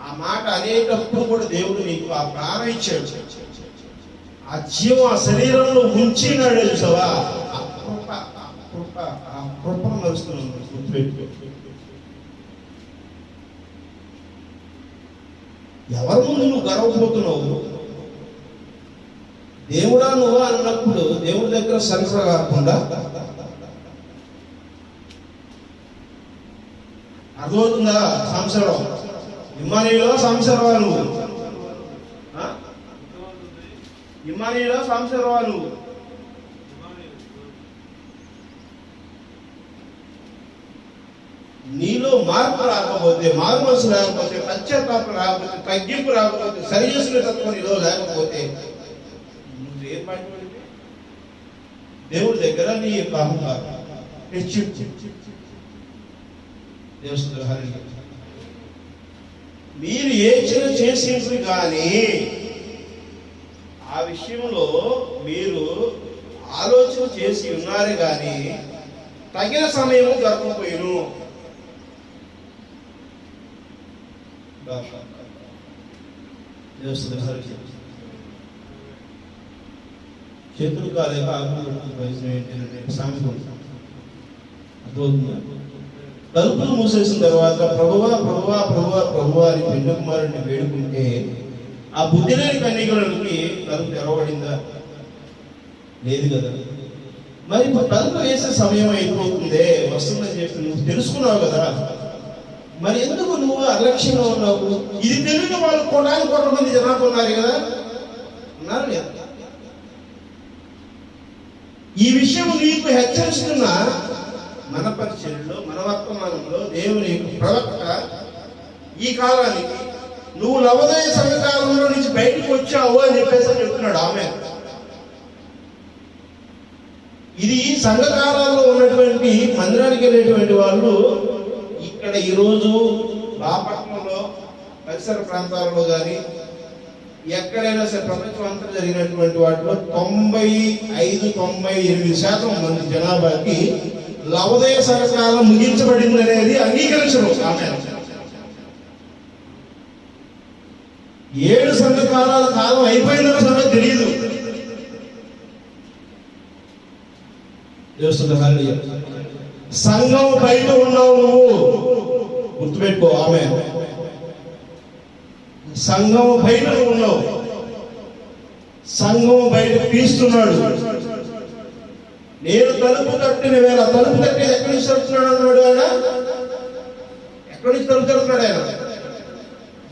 ఆ మాట అనేటప్పుడు కూడా దేవుడు నీకు ఆ ప్రాణం ఇచ్చాడు. ఆ జీవం ఆ శరీరంలో ఉంచినాడు. చూసావా? ఆ కృపను మరుస్తున్నాను. ఎవరి ముందు నువ్వు గర్వపోతున్నావు? దేవుడా నువ్వు అన్నప్పుడు దేవుడి దగ్గర సరసర కాకుండా అర్థమవుతుందా? సంసారం ఇమ్మానీయులో సంసారం నువ్వు ఇమానీయులా సాంశరావా నువ్వు? నీలో మార్పు రాకపోతే, మారు మనసు రాకపోతే, పశ్చాత్తాపం రాకపోతే, తగ్గింపు రాకపోతే, సరి చేసుకునే తత్వం నీలో లేకపోతే నువ్వేం మాట్లాడి దేవుడి దగ్గర నీ యొక్క అహంకారం మీరు ఏ చిన్న చేసేసి కానీ ఆ విషయంలో మీరు ఆలోచన చేసి ఉన్నారే కానీ తగిన సమయము దొరకపోయిను. చేతులు కాలేక తలుపులు మూసేసిన తర్వాత ప్రభువా ప్రభువా ప్రభువా ప్రభువా అని పెద్ద కుమారుడిని వేడుకుంటే ఆ బుద్ధి లేని కన్యకలకి తలుపు తెరవబడిందా? లేదు కదా. మరి ఇప్పుడు తలుపు వేసే సమయం అయిపోతుందే, వస్తుందని చెప్పి నువ్వు తెలుసుకున్నావు కదా, మరి ఎందుకు నువ్వు అలక్ష్యంగా ఉన్నావు? ఇది తెలియని వాళ్ళు కొంతమంది జనాలు ఉన్నారు కదా, ఉన్నారు లేదా? ఈ విషయం నీకు హెచ్చరిస్తున్న మన పరిచర్యలో, మన వర్తమానంలో దేవుని ప్రవక్త ఈ కాలానికి నువ్వు నవోదయ సంఘకాలంలో నుంచి బయటకు వచ్చావు అని చెప్పేసి చెప్తున్నాడు. ఆమె ఇది సంఘకాలంలో ఉన్నటువంటి మందిరానికి వెళ్ళేటువంటి వాళ్ళు ఇక్కడ ఈరోజు బాపట్నంలో పరిసర ప్రాంతాలలో కానీ ఎక్కడైనా సరే ప్రపంచం అంతా జరిగినటువంటి వాటిలో 95-98% మంది జనాభాకి నవోదయ సంఘకాలం ముగించబడింది అనేది అంగీకరించరు. ఆమె 7 సంఘకాలాల కాలం అయిపోయిందన్న సంగతి తెలియదు. సంఘం బయట ఉన్నావు నువ్వు, గుర్తుపెట్టుకో. ఆమె సంఘం బయట ఉన్నావు, సంఘం బయట పీస్తున్నాడు. నేను తలుపు తట్టిన వేళ, తలుపు తట్టేది ఎక్కడి నుంచి తడుతున్నాడు అన్నాడు ఆయన. ఎక్కడి నుంచి తలుపు తడుతున్నాడు ఆయన?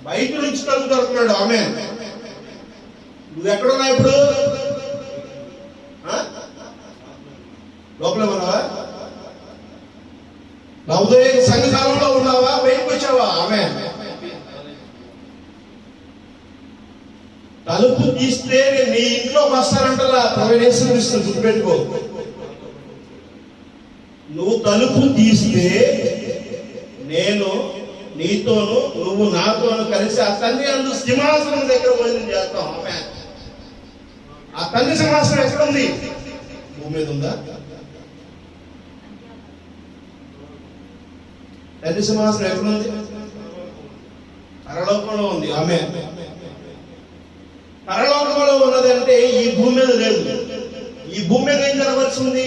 బయట నుంచి తలుపు తడుతున్నాడు. ఆమె నువ్వు ఎక్కడున్నావు ఇప్పుడు? లోపల ఉన్నావా? నవోదయ సంఘకాలంలో ఉన్నావా? బయటకు వచ్చావా? ఆమె తలుపు తీస్తే నీ ఇంట్లోకి వస్తారంటలా ప్రవేశిస్తూ గుర్తుపెట్టుకో. నువ్వు తలుపు తీస్తే నేను నీతోను, నువ్వు నాతోను కలిసి ఆ తండ్రి అందు సింహాసనం దగ్గర భోజనం చేస్తాం. ఆమె ఆ తండ్రి సింహాసనం ఎక్కడ ఉంది? భూమి మీద ఉందా? తండ్రి సింహాసనం ఎక్కడుంది? పరలోకంలో ఉంది. ఆమె పరలోకంలో ఉన్నది అంటే ఈ భూమి మీద లేదు. ఈ భూమి మీద ఏం జరగవలసి ఉంది?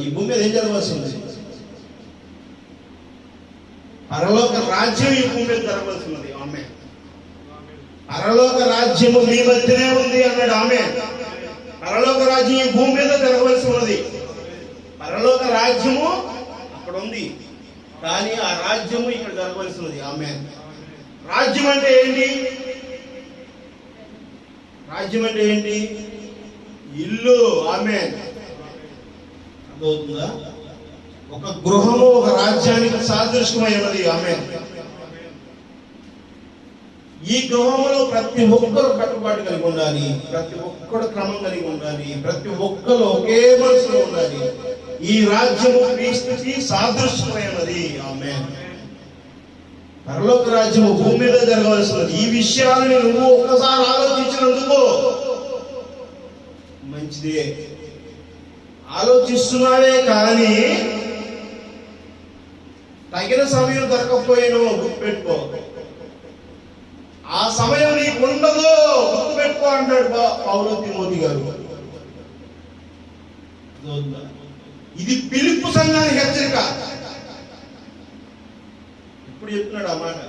ఈ భూమి మీద ఏం జరగవలసి ఉంది? పరలోక రాజ్యం ఈ భూమి మీద జరగవలసి ఉన్నది. ఆమె పరలోక రాజ్యము మీ మధ్యనే ఉంది అన్నాడు. ఆమె పరలోక రాజ్యం ఈ భూమి మీద జరగవలసి ఉన్నది. పరలోక రాజ్యము అక్కడ ఉంది, కానీ ఆ రాజ్యము ఇక్కడ జరగవలసి ఉన్నది. ఆమె రాజ్యం అంటే ఏంటి? రాజ్యం అంటే ఏంటి? ఇల్లు. ఆమె అర్థమవుతుందా? ఒక గృహము ఒక రాజ్యానికి సాదృశ్యమై ఉన్నది. ఆమె ఈ గృహంలో ప్రతి ఒక్కరు కట్టుబాటు కలిగి ఉండాలి, ప్రతి ఒక్కరు క్రమం కలిగి ఉండాలి, ప్రతి ఒక్కరు ఒకే మనసులో ఉండాలి. ఈ రాజ్యము క్రీస్తుకి సాదృశ్యమైనది. ఆమె పరలోక రాజ్యము భూమి మీద జరగవలసినది. ఈ విషయాన్ని నువ్వు ఒక్కసారి ఆలోచించినందుకు మంచిదే. ఆలోచిస్తున్నావే కానీ తగిన సమయం దొరకపోయినో గుర్తుపెట్టుకో. ఆ సమయం నీకు ఉండదు, గుర్తుపెట్టుకో అంటాడు పౌలు తిమోతి గారు. ఇది పిలుపు సంఘానికి హెచ్చరిక. ఇప్పుడు చెప్తున్నాడు ఆ మాట.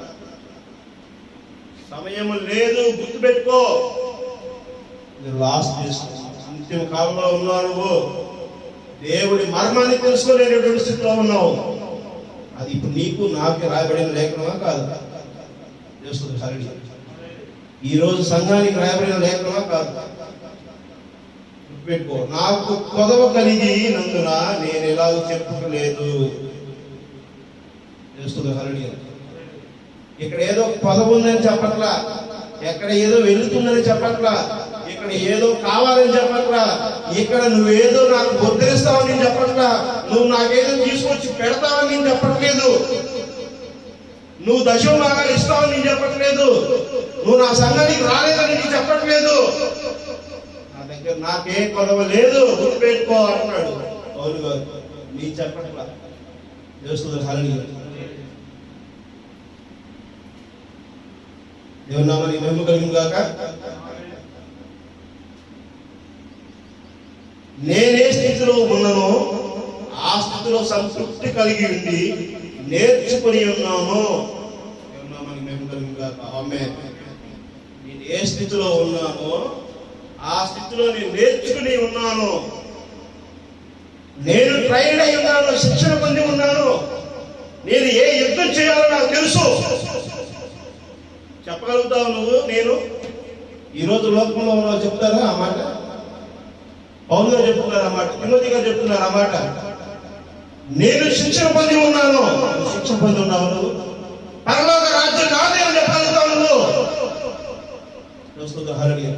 సమయం లేదు, గుర్తుపెట్టుకో. లాస్ట్ అంతిమ కాలంలో ఉన్నావు నువ్వు. దేవుడి మర్మాన్ని తెలుసుకోలేనటువంటి స్థితిలో ఉన్నావు. అది ఇప్పుడు నీకు నాకు రాయబడిన లేఖనమా కాదు? ఈరోజు సంఘానికి రాయబడిన లేఖనా కాదు. పెట్టుకో, నాకు కొదవ కలిగి నందున నేను ఎలాగ చెప్పుకోలేదు. చేస్తుంది హల్లెలూయా. ఇక్కడ ఏదో పదవి ఉందని చెప్పట్లా, ఎక్కడ ఏదో వెళుతుందని చెప్పట్లా, ఇక్కడ ఏదో కావాలని చెప్పట్లా, ఇక్కడ నువ్వేదో నాకు ముద్రిస్తావని నేను చెప్పట్లా, నువ్వు నాకేదో తీసుకొచ్చి పెడతావని నేను చెప్పట్లేదు, నువ్వు దశమభాగాలు ఇస్తావని నేను చెప్పట్లేదు, నువ్వు నా సంఘానికి రాలేదని నేను చెప్పట్లేదు. నా దగ్గర నాకే కొదవ లేదు, గుర్తుపెట్టుకో అంటున్నాడు పౌలు గారు. నీ చెప్పట్లా. చేస్తుంది హల్లెలూయా. దేవుని నామానికి మహిమ కలుగును గాక. నేనే స్థితిలో ఉన్నానో ఆ స్థితిలో సంతృప్తి కలిగి ఉండి నేర్చుకుని ఉన్నాను. దేవుని నామానికి మహిమ కలుగును గాక. ఆమేన్. నేను ఏ స్థితిలో ఉన్నానో ఆ స్థితిలో నేను నేర్చుకుని ఉన్నాను. నేను ట్రైన్ అయి ఉన్నాను, శిక్షణ పొంది ఉన్నాను. నేను ఏ యుద్ధం చేయాలో నాకు తెలుసు. చెప్పగలుగుతావు నువ్వు? నేను ఈరోజు లోకంలో ఉన్నావు చెప్తారా ఆ మాట? పౌలు గారు చెప్తున్నారు ఆ మాట, తిమోతి గారు చెప్తున్నారు ఆ మాట. నేను శిక్షణ పొంది ఉన్నాను. శిక్షణ పొంది ఉన్నావు నువ్వు? పరలోక రాజ్యం నాదే అని చెప్పగలుగుతావు నువ్వు? హల్లెలూయా.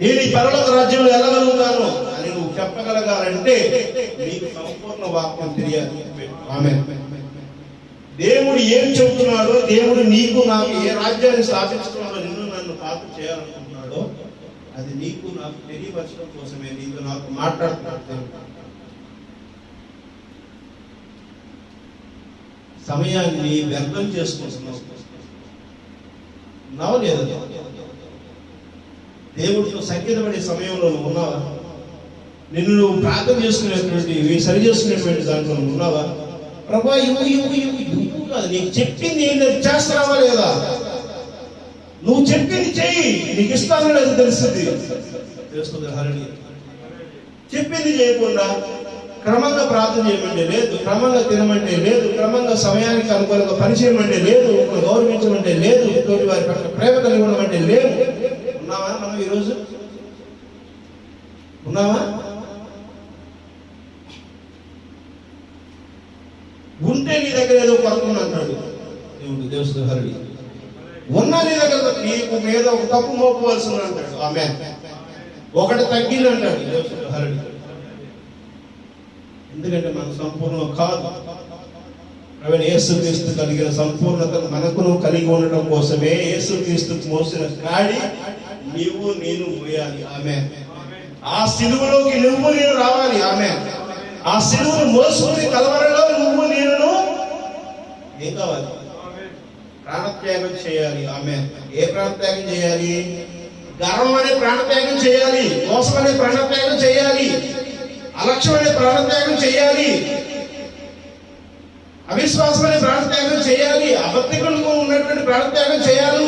నేను ఈ పరలోక రాజ్యంలో వెళ్ళగలుగుతాను అని నువ్వు చెప్పగలగాలంటే నీకు సంపూర్ణ వాక్యం తెలియాలి. ఆమేన్. దేవుడు ఏం చెబుతున్నాడో, దేవుడు నీకు నాకు ఏ రాజ్యాన్ని స్థాపించుకున్నాడో, నిన్ను నన్ను పాపం చేయాలనుకుంటున్నాడో అది నీకు నాకు తెలియపరచడం కోసమే నీకు నాకు మాట్లాడుతున్నాడు. సమయాన్ని వ్యర్థం చేసుకుంటున్నావు. నవలేదు దేవుడితో సంకేతపడే సమయంలో నువ్వు ఉన్నావా? నిన్ను నువ్వు ప్రార్థన చేసుకునేటువంటి సరి చేసుకునేటువంటి దాంట్లో నువ్వు ఉన్నావా? ప్రభా ఇవ్వు ఇవ్వు ఇవ్వు ఇవ్వు కాదు, నీకు చెప్పింది ఏంటో చేస్తావా లేదా? నువ్వు చెప్పింది చెయ్యి, నీకు ఇస్తానో లేదో తెలుస్తుంది. తెలుస్తుంది హల్లెలూయా. చెప్పింది చేయకుండా క్రమంగా ప్రార్థన చేయమంటే లేదు, క్రమంగా తినమంటే లేదు, క్రమంగా సమయానికి అనుకూలంగా పనిచేయమంటే లేదు, గౌరవించమంటే లేదు, తోటి వారి పట్ల ప్రేమ కలిగి ఉండమంటే లేదు. ఉన్నావా మనం ఈరోజు? ఉన్నావా? ఉంటే నీ దగ్గర ఏదో కొరత అంటాడు దేవుడు. దేవుడు హల్లెలూయా. ఉన్నా నీ దగ్గర నీకు మీద ఒక తప్పు మోపవలసింది అంటాడు. ఆమేన్. ఒకటి తగ్గింది అంటాడు. దేవుడు హల్లెలూయా. ఎందుకంటే మన సంపూర్ణం కాదు. అవన్నీ యేసుక్రీస్తు కలిగిన సంపూర్ణత మనకును కలిగి ఉండటం కోసమే యేసుక్రీస్తు మోసిన కాడి నీవు నేను మోయాలి. ఆమేన్. ఆ సిలువలోకి నువ్వు నేను రావాలి. ఆమేన్. ఆ సిలువను మోసుకుని కలవరలో నువ్వు నేను ఏం కావాలి? ప్రాణత్యాగం చేయాలి. ఆమేన్. ఏ ప్రాణత్యాగం చేయాలి? గర్వం అనే ప్రాణత్యాగం చేయాలి, మోసం అనే ప్రాణత్యాగం చేయాలి, అలక్ష్యం అనే ప్రాణత్యాగం చేయాలి, అవిశ్వాసం అనే ప్రాణత్యాగం చేయాలి, అబద్ధికులకు ఉన్నటువంటి ప్రాణత్యాగం చేయాలి.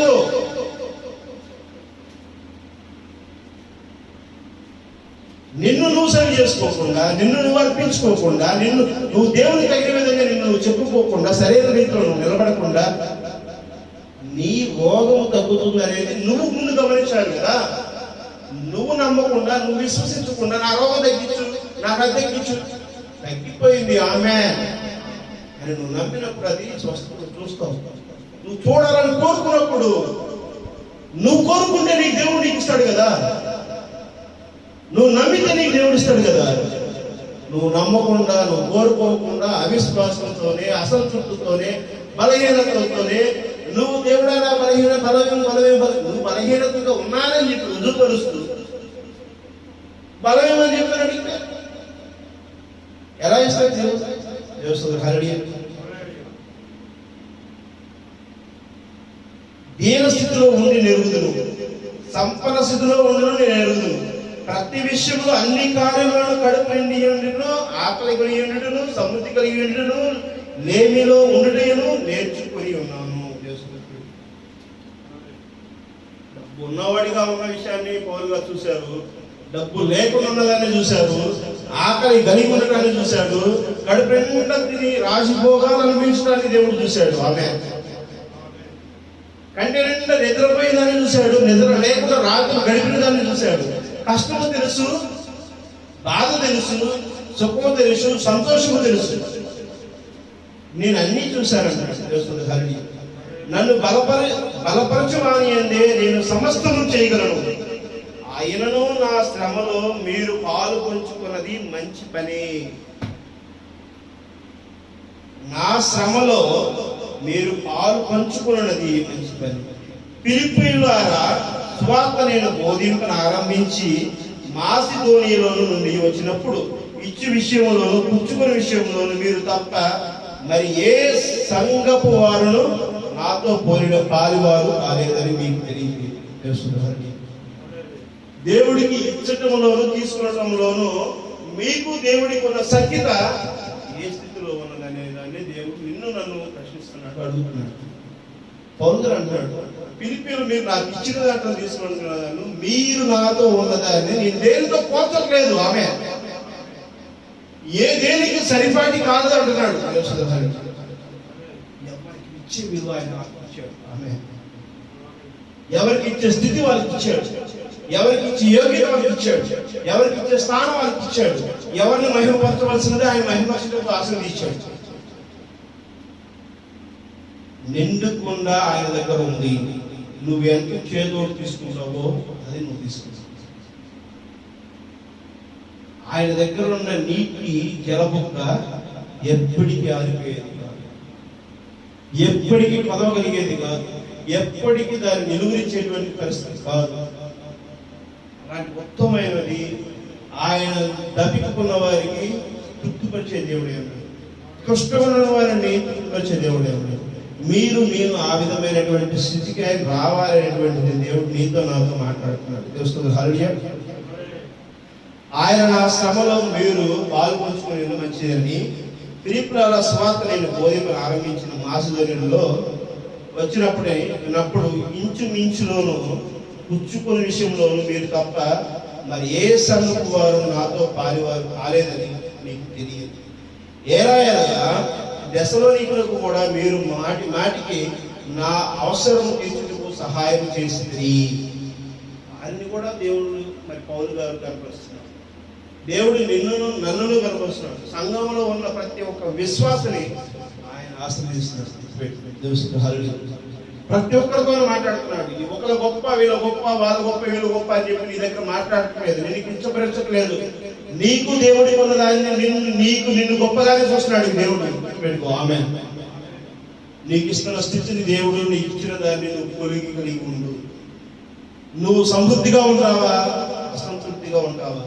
నిన్ను నువ్వు సరి చేసుకోకుండా, నిన్ను నువ్వు అర్పించుకోకుండా, నువ్వు దేవుని తగిన విధంగా నిన్ను నువ్వు చెప్పుకోకుండా, సరైన రీతిలో నువ్వు నిలబడకుండా నీ రోగము తగ్గుతుంది అనేది నువ్వు ముందు గమనించాలి కదా. నువ్వు నమ్మకుండా, నువ్వు విశ్వసించకుండా నా రోగం తగ్గించు, నాకు అది తగ్గించు, తగ్గిపోయింది ఆమేన్ అని నువ్వు నమ్మినప్పుడు అది స్వస్థత చూస్తావు. నువ్వు చూడాలని కోరుకున్నప్పుడు, నువ్వు కోరుకుంటే నీకు దేవుడు నీకు ఇస్తాడు కదా. నువ్వు నమ్మితే నీకు దేవుడు ఇస్తాడు కదా. నువ్వు నమ్మకుండా, నువ్వు కోరుకోకుండా, అవిశ్వాసంతోనే, అసంతృప్తితోనే, బలహీనతలతోనే నువ్వు దేవుడైనా నువ్వు బలహీనతగా ఉన్నానని చెప్పి రుజుపరుస్తూ బలమేమని చెప్పాను అడిగితే ఎలా ఇస్తాడు దేవుడు? హల్లెలూయా. దీన స్థితిలో ఉండి నెరుగుదును, సంపన్న స్థితిలో ఉండును నేను ఎరుగుదును. ప్రతి విషయంలో అన్ని కార్యములను కడుపు నిండి ఉండును, ఆకలి కలిగి ఉండును, సమృద్ధి కలిగి ఉండును, లేమిలో ఉండుటను నేర్చుకుని ఉన్నాను. డబ్బు ఉన్నవాడిగా ఉన్న విషయాన్ని పౌలుగా చూశారు, డబ్బు లేకుండా ఉన్నదాన్ని చూశారు, ఆకలి కలిగి ఉండటాన్ని చూశాడు, కడుపు నిండా తిని రాజభోగాలు అనిపించడానికి దేవుడు చూశాడు. ఆమేన్. కంటి నిండా నిద్రపోయేదాన్ని చూశాడు, నిద్ర లేకుండా రాత్రులు గడిపిన దాన్ని చూశాడు. కష్టము తెలుసు, బాధ తెలుసు, సుఖము తెలుసు, సంతోషము తెలుసు. నేను అన్నీ చూశానంటాడు తెలుస్తుంది హరి. నన్ను బలపరచవాని అందే నేను సమస్తము చేయగలను. ఆయనను నా శ్రమలో మీరు పాలు పంచుకున్నది మంచి పని. నా శ్రమలో మీరు పాలు పంచుకున్నది మంచి పని. ఫిలిప్పీయులారా, సువార్త నేను బోధింపను ఆరంభించి మాసిదోనియలోను నుండి వచ్చినప్పుడు ఇచ్చు విషయంలోను పుచ్చుకుని విషయంలోను మీరు తప్ప మరి ఏ సంఘపు వారును నాతో పోలిన పాలివారు కాలేదని మీకు తెలుస్తుంది. దేవుడికి ఇచ్చటంలోను తీసుకునటంలోను మీకు దేవుడికి ఉన్న సఖ్యత ఏ స్థితిలో ఉన్నదనే దాన్ని దేవుడు నన్ను ప్రశ్నిస్తున్నాడు, అడుగుతున్నాడు. పౌలు అంటున్నాడు, ఫిలిప్పీయులు మీరు నాకు ఇచ్చిన దాంట్లో తీసుకుంటున్నాను, మీరు నాతో ఉన్నదాన్ని నేను దేనితో పోల్చట్లేదు. ఆమె ఏ దేనికి సరిపాటి కాదు అంటున్నాడు. ఎవరికి ఇచ్చే విలువ ఆయన ఇచ్చాడు. ఆమె ఎవరికి ఇచ్చే స్థితి వాళ్ళకి ఇచ్చాడు, ఎవరికి ఇచ్చే యోగ్యత వాళ్ళకి ఇచ్చాడు, ఎవరికి ఇచ్చే స్థానం వాళ్ళకి ఇచ్చాడు, ఎవరిని మహిమపరచవలసినది ఆయన మహిమపరచడానికి ఆశీర్వదించాడు. నిండుకుండా ఆయన దగ్గర ఉంది. నువ్వు ఎంత చేదోడు తీసుకుంటావో అది నువ్వు తీసుకుంటావు. ఆయన దగ్గర ఉన్న నీటి జలబుక్క ఎప్పటికీ ఆరిపోయేది కాదు, ఎప్పటికీ పదవగలిగేది కాదు, ఎప్పటికీ దాన్ని నిలువరించేటువంటి పరిస్థితి కాదు. అలాంటి ఉత్తమమైనది ఆయన దప్పికున్న వారికి తృప్తిపరిచే దేవుడే ఉన్నాడు, కష్టమైన వారిని తృప్తిపరిచే దేవుడే ఉన్నాడు. నేను ఆ విధమైనటువంటి స్థితికి రావాలనేటువంటిది దేవుడు నీతో నాతో మాట్లాడుతున్నాడు. తెలుస్తుంది హల్లెలూయా. ఆయన నా శ్రమలో మీరు పాల్పంచుకునే మంచిదని ఫిలిప్పీయుల సువార్త నేను బోధింప ఆరంభించిన మాసిదోనియలో వచ్చినప్పుడు ఇంచుమించులోను పుచ్చుకునే విషయంలోను మీరు తప్ప మరి ఏ సంఘపు వారు నాతో పాలివారు కాలేదని మీకు తెలియదు. ఏలాయనగా దశలోనికులకు కూడా మీరు మాటి మాటికి నా అవసరం తీర్చుటకు సహాయం చేసింది. ఆయన్ని కూడా దేవుడు మరి పౌలు గారు కనపరుస్తున్నాడు. దేవుడు నన్ను కనపరుస్తున్నాడు. సంఘంలో ఉన్న ప్రతి ఒక్క విశ్వాసని ఆయన ఆశీర్వదిస్తున్నాడు. ప్రతి ఒక్కరితో మాట్లాడుతున్నాడు. ఒకరు గొప్ప, వీళ్ళ గొప్ప, వాళ్ళ గొప్ప, వీళ్ళు గొప్ప అని చెప్పి నీ దగ్గర మాట్లాడట్లేదు, నేను కించపరచట్లేదు. నీకు దేవుడికి ఉన్నదాన్ని నిన్ను గొప్పగానే చూస్తున్నాడు దేవుడు. పెట్టుకో. ఆమేన్. నీకు ఇస్తున్న స్థితిని దేవుడు నీకు ఇచ్చిన దాన్ని నువ్వు కలిగి ఉండు. నువ్వు సమృద్ధిగా ఉంటావా, అసంతృప్తిగా ఉంటావా,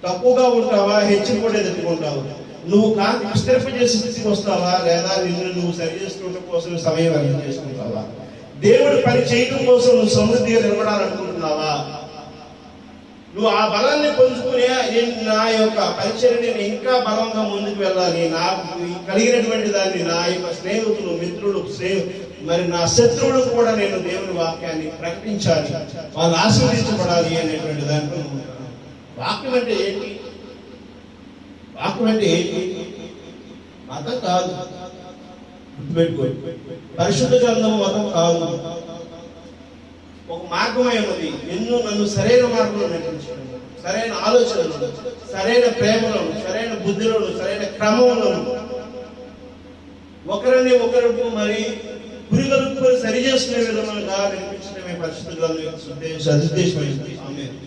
తక్కువగా ఉంటావా, హెచ్చింపడి ఎదుర్కొంటావా, నువ్వు కాంతి విస్తరింపజేసే స్థితికి వస్తావా, లేదా నిన్ను నువ్వు సరి చేసుకోవడం కోసం సమయం వ్యర్థం చేసుకుంటావా, దేవుడు పని చేయడం కోసం నువ్వు సమృద్ధిగా నిలబడాలనుకుంటున్నావా, నువ్వు ఆ బలాన్ని పొందుకునే నా యొక్క పరిచర్ని నేను ఇంకా బలంగా ముందుకు వెళ్ళాలి, నాకు కలిగినటువంటి దాన్ని నా యొక్క స్నేహితులు, మిత్రులు, మరి నా శత్రువులకు కూడా నేను దేవుని వాక్యాన్ని ప్రకటించాలి, వాళ్ళు ఆశీర్వదించబడాలి అనేటువంటి దాంట్లో వాక్యం అంటే ఏంటి? వాక్యం అంటే ఏంటి? మతం కాదు, గుర్తుపెట్టుకోండి. పరిశుద్ధ గ్రంథం మతం కాదు, ఒక మార్గమై ఉన్నది. నన్ను సరైన మార్గంలో నడిపించడం, సరైన ఆలోచనలు, సరైన ప్రేమలను, సరైన బుద్ధిలోను, సరైన క్రమంలోను ఒకరిని ఒకరు మరి పురిగలుపుకొని సరి చేసుకునే విధంగా నడిపించడమే పరిశుద్ధ గ్రంథం యొక్క సదుద్దేశమైంది. ఆమేన్.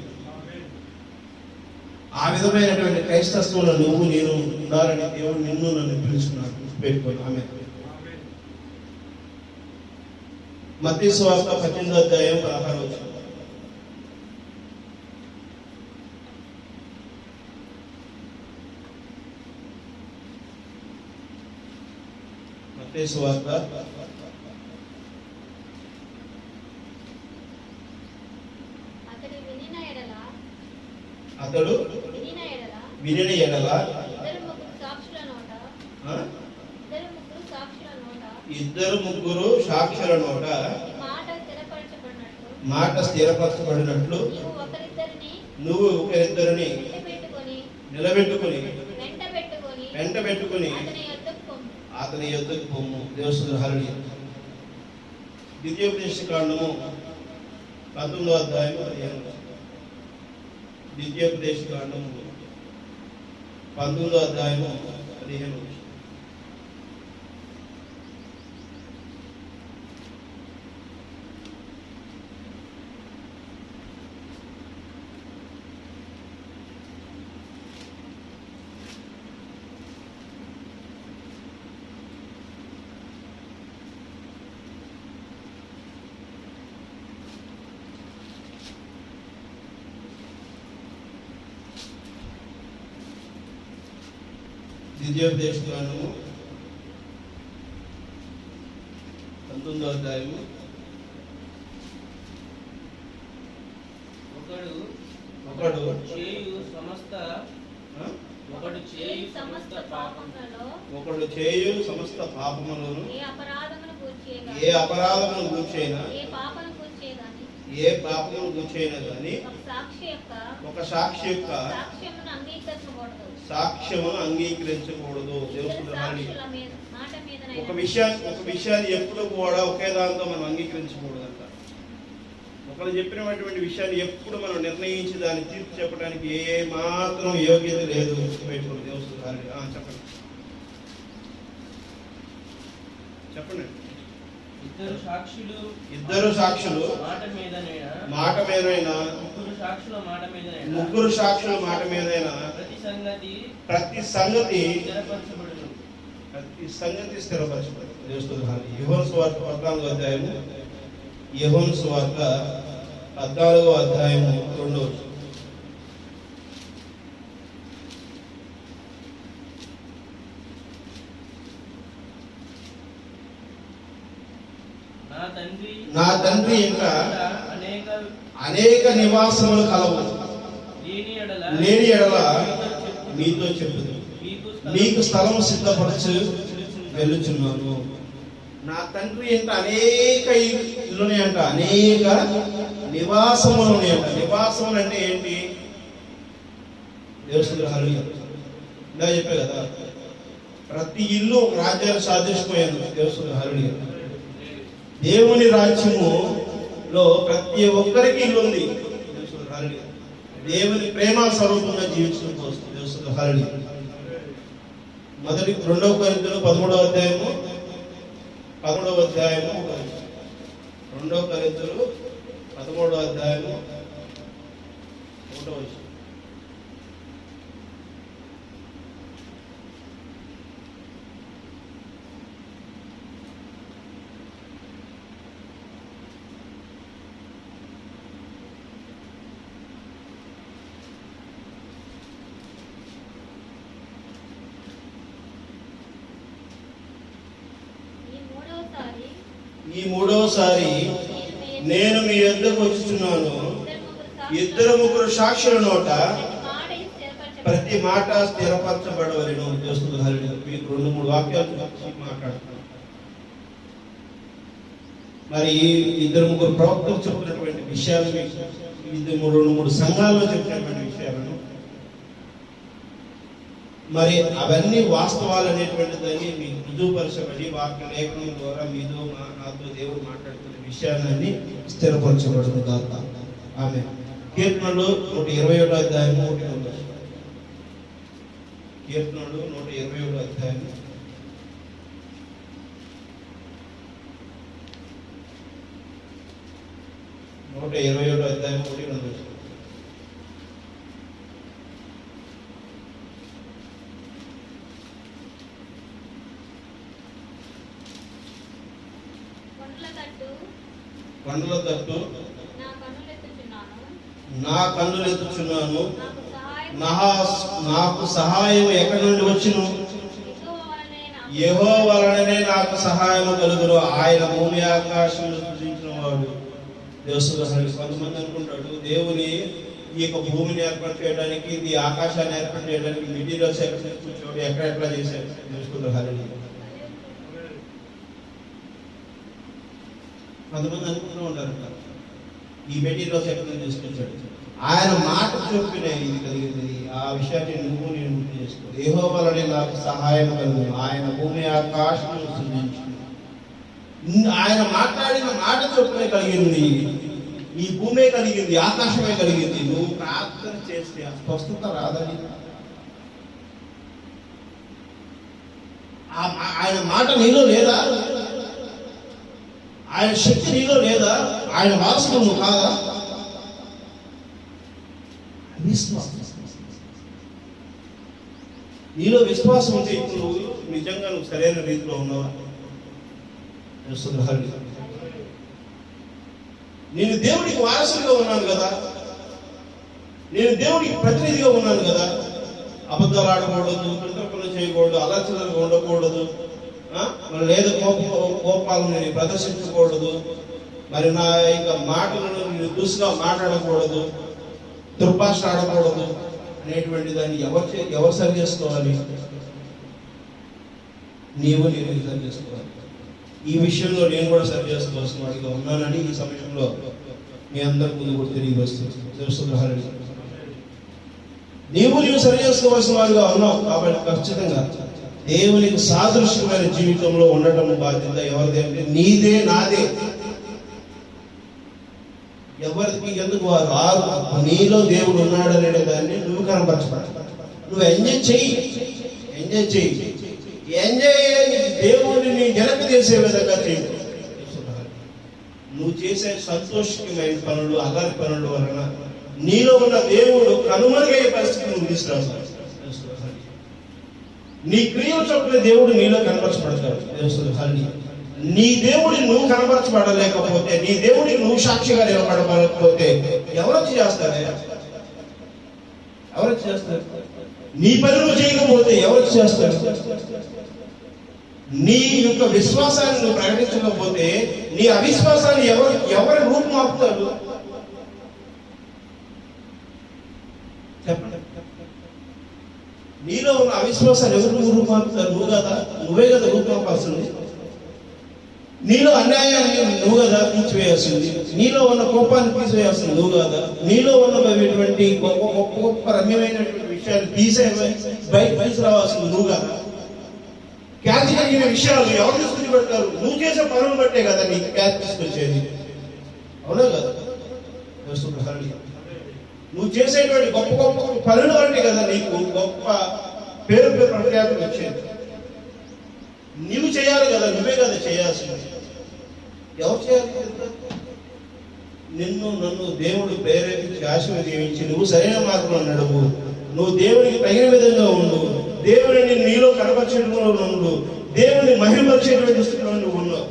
ఆ విధమైనటువంటి క్రైస్తత్వంలో నువ్వు నేను ఉండాలని దేవుడు నన్ను పిలుచుకున్నాడు. పెట్టుకోండి. ఆమేన్. మత్తయి సువార్త 18వ అధ్యాయం 16వ వచనం. మత్తయి సువార్త అతడు వినిన ఎడల ఇద్దరు ముగ్గురు సాక్షుల నోట మాట స్థిరపరచబడినట్లు నువ్వు ఒకరిద్దరిని నిలబెట్టుకుని వెంట పెట్టుకుని అతని యొద్దకు పొమ్ము. దేవుని హల్లెలూయా. ద్వితీయోపదేశ కాండము 19వ అధ్యాయం 15. ద్వితీయోపదేశ కాండము 19వ అధ్యాయము 15. ద్వితీయోపదేశ కాండము 19వ అధ్యాయము. ఒకడు చేయు సమస్త పాపములను ఏ అపరాధమును గూర్చైనా గాని ఒక సాక్షి యొక్క సాక్ష్యమును అంగీకరించకూడదు. ఒక విషయాన్ని ఎప్పుడు కూడా ఒకే దాంతో మనం అంగీకరించకూడదంట. ఒకరు చెప్పినటువంటి విషయాన్ని ఎప్పుడు మనం నిర్ణయించి దాన్ని తీర్పు చెప్పడానికి ఏ మాత్రం యోగ్యత లేదు. చెప్పండి. ఇద్దరు సాక్షులు మాట మీదైనా ముగ్గురు సాక్షుల మాట మీదైనా ప్రతి సంగతి స్థిరపరచబడుతుంది. యోహాను సువార్త 14వ అధ్యాయము 14వ అధ్యాయము 2వ. నా తండ్రి ఇంకా అనేక నివాసములు కలవు, లేని ఎడల మీతో చెప్పుదు, మీకు స్థలం సిద్ధపరచు వెళ్ళుచున్నాను. నా తండ్రి ఇంట అనేక ఇల్లున్నాయంట, అనేక నివాసములు ఉన్నాయంట. నివాసములు అంటే ఏంటి? దేవుడు ఇలా చెప్పే కదా, ప్రతి ఇల్లు ఒక రాజ్యాన్ని సాధించిపోయాను. దేవుడు హరుడి దేవుని రాజ్యములో ప్రతి ఒక్కరికి ఇల్లు ఉంది. దేవుని ప్రేమ స్వరూపంగా జీవించడం కోసం. మొదటి 2 కొరింథీయులు 13వ అధ్యాయము 2 కొరింథీయులు 13వ అధ్యాయము 1వ. ఈ మూడవసారి నేను మీ యొద్దకు వచ్చుచున్నాను. 2-3 సాక్షుల నోట ప్రతి మాట స్థిరపరచబడవలెను. మీకు 2-3 వాక్యాలు మాట్లాడుతున్నాను. మరి 2-3 ప్రవక్తలు చెప్పినటువంటి విషయాలు, 2-3 సంఘాల్లో చెప్పినటువంటి విషయాలను, మరి అవన్నీ వాస్తవాలు అనేటువంటి దాన్ని మీకు రుజువుపరచబడి వాక్య లేఖనం ద్వారా మీతో నాతో దేవుడు మాట్లాడుతున్న విషయాన్ని స్థిరపరచబడుతుంది కాక. ఆమె కీర్తనలు 127వ అధ్యాయము 1. కీర్తనలు 127వ అధ్యాయము 127వ అధ్యాయం 1. కొండల తట్టు నా కన్నులెత్తుచున్నాను, నాకు సహాయం ఎక్కడి నుండి వచ్చును? యెహోవా వలననే నాకు సహాయం కలుగును. ఆయన భూమి ఆకాశములు సృజించిన వాడు. దేవుడు కొంతమంది అనుకుంటాడు, దేవుని ఈ యొక్క భూమిని ఏర్పాటు చేయడానికి, ఈ ఆకాశాన్ని ఏర్పాటు చేయడానికి మెటీరియల్స్ కూర్చోడు ఎట్లా చేశారు తెలుసుకుంటారు. కొంతమంది అనుకుంటూ ఉంటారు, ఈ మెటీరియల్స్ ఎక్కడ తీసుకొచ్చాడు. ఆయన మాట చొప్పిన ఇది కలిగింది. ఆ విషయాన్ని నువ్వు నేను గుర్తు చేసుకో. యెహోవా వలనే నాకు సహాయం కలుగును, ఆయన భూమి ఆకాశములు సృజించును. ఆయన మాట్లాడిన మాట చొప్పునే కలిగింది, ఈ భూమే కలిగింది, ఆకాశమే కలిగింది. నువ్వు ప్రార్థన చేస్తే ఆ స్వస్థత రాదని, ఆయన మాట నీలో లేదా? ఆయన శక్తి నీలో లేదా? ఆయన వారసుడు నువ్వు కాదా? నీలో విశ్వాసం ఉంటే ఇప్పుడు నిజంగా నువ్వు సరైన రీతిలో ఉన్నావా? నేను దేవుడికి వారసుడిగా ఉన్నాను కదా, నేను దేవుడికి ప్రతినిధిగా ఉన్నాను కదా. అబద్ధాలు ఆడకూడదు, కుంటపనులు చేయకూడదు, అలచనగా ఉండకూడదు, లేదా కోపాలను నేను ప్రదర్శించకూడదు, మరి నా యొక్క మాటలను నేను దుస్తుగా మాట్లాడకూడదు, దుర్భాష ఆడకూడదు అనేటువంటి దాన్ని ఎవరు సరి చేసుకోవాలి? నీవు నేను సరి చేసుకోవాలి. ఈ విషయంలో నేను కూడా సరి చేసుకోవాల్సిన వాడిగా ఉన్నానని ఈ సమయంలో మీ అందరి ముందు కూడా తెలియవస్తుంది. నీవు సరి చేసుకోవాల్సిన వాడిగా ఉన్నావు కాబట్టి ఖచ్చితంగా దేవునికి సాదృశ్యమైన జీవితంలో ఉండటం బాధ్యత ఎవరిది అంటే నీదే, నాదే. ఎవరికి ఎందుకు వారు రారు? నీలో దేవుడు ఉన్నాడు అనే దాన్ని నువ్వు కనపరచబడాలి. నువ్వు ఎంజాయ్ చెయ్యి. దేవుడిని వెనక్కి చేసే విధంగా చేయి. నువ్వు చేసే సంతోషమైన పనులు, అగారి పనుల వలన నీలో ఉన్న దేవుడు కనుమరుగయ్యే పరిస్థితి నువ్వు తీసుకురావు. నీ క్రియల చొప్పున దేవుడు నీలో కనపరచబడతాడు. నీ దేవుడిని నువ్వు కనపరచబడలేకపోతే, నీ దేవుడికి నువ్వు సాక్షిగా నిలబడకపోతే ఎవరొచ్చి చేస్తారా? ఎవరొచ్చి చేస్తారు? నీ పని నువ్వు చేయకపోతే ఎవరొచ్చి చేస్తారు? నీ యొక్క విశ్వాసాన్ని నువ్వు ప్రకటించకపోతే నీ అవిశ్వాసాన్ని ఎవరి రూపం ఆపుతాడు? చెప్పండి. నీలో ఉన్న అవిశ్వాసాన్ని ఎవరు రూపమాపుతారు? నువ్వు కదా, నువ్వే కదా రూపమాపాల్సింది. నీలో అన్యాయాన్ని నువ్వు కదా తీసివేయాల్సింది. నీలో ఉన్న కోపాన్ని తీసివేయాల్సింది నువ్వు కదా. నీలో ఉన్నటువంటి గొప్ప రమ్యమైనటువంటి విషయాలు బయట తీసుకురావాల్సింది నువ్వు కదా. ఖ్యాతి కలిగిన విషయాలు ఎవరు తీసుకుని పెడతారు? నువ్వు చేసే పనులు బట్టే కదా నీకు ఖ్యాతి తీసుకొచ్చేది. అవునా కదా? నువ్వు చేసేటువంటి గొప్ప పనులు అంటే కదా నీకు గొప్ప పేరు ప్రఖ్యాతులు వచ్చేది. నువ్వు చేయాలి కదా, నువ్వే కదా చేయాల్సింది. ఎవరు చేయాలి? నన్ను దేవుడు ప్రేరేపించి ఆశీర్వదించి నువ్వు సరైన మార్గంలో నడువు, నువ్వు దేవునికి తగిన విధంగా ఉండు, దేవుడిని నీలో కనపరిచేటంలో ఉండు, దేవుని మహిమపరిచేటువంటి స్థితిలో నువ్వు ఉన్నావు.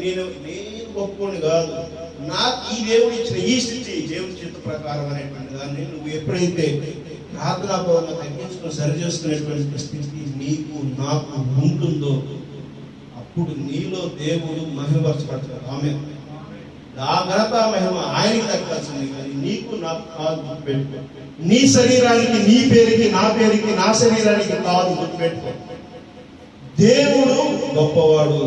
నేను గొప్పని కాదు, నాకు ఈ దేవుడు ఇచ్చిన ఈ స్థితి దేవుడి చిత్త ప్రకారం అనేటువంటి దాన్ని నువ్వు ఎప్పుడైతే ప్రార్థనాపూర్వకంగా తగ్గించుకుని సరి చేసుకునేటువంటి స్థితి నీకు నాకు ఉంటుందో అప్పుడు నీలో దేవుడు మహిమపరచబడతాడు. ఆమె ఆ ఘనత మహిమ ఆయనకి దక్కాల్సింది, కానీ నీకు నాకు కాదు. గుర్తుపెట్టుకో. నీ శరీరానికి, నీ పేరుకి, నా పేరుకి, నా శరీరానికి కాదు. గుర్తుపెట్టుకో. దేవుడు గొప్పవాడు.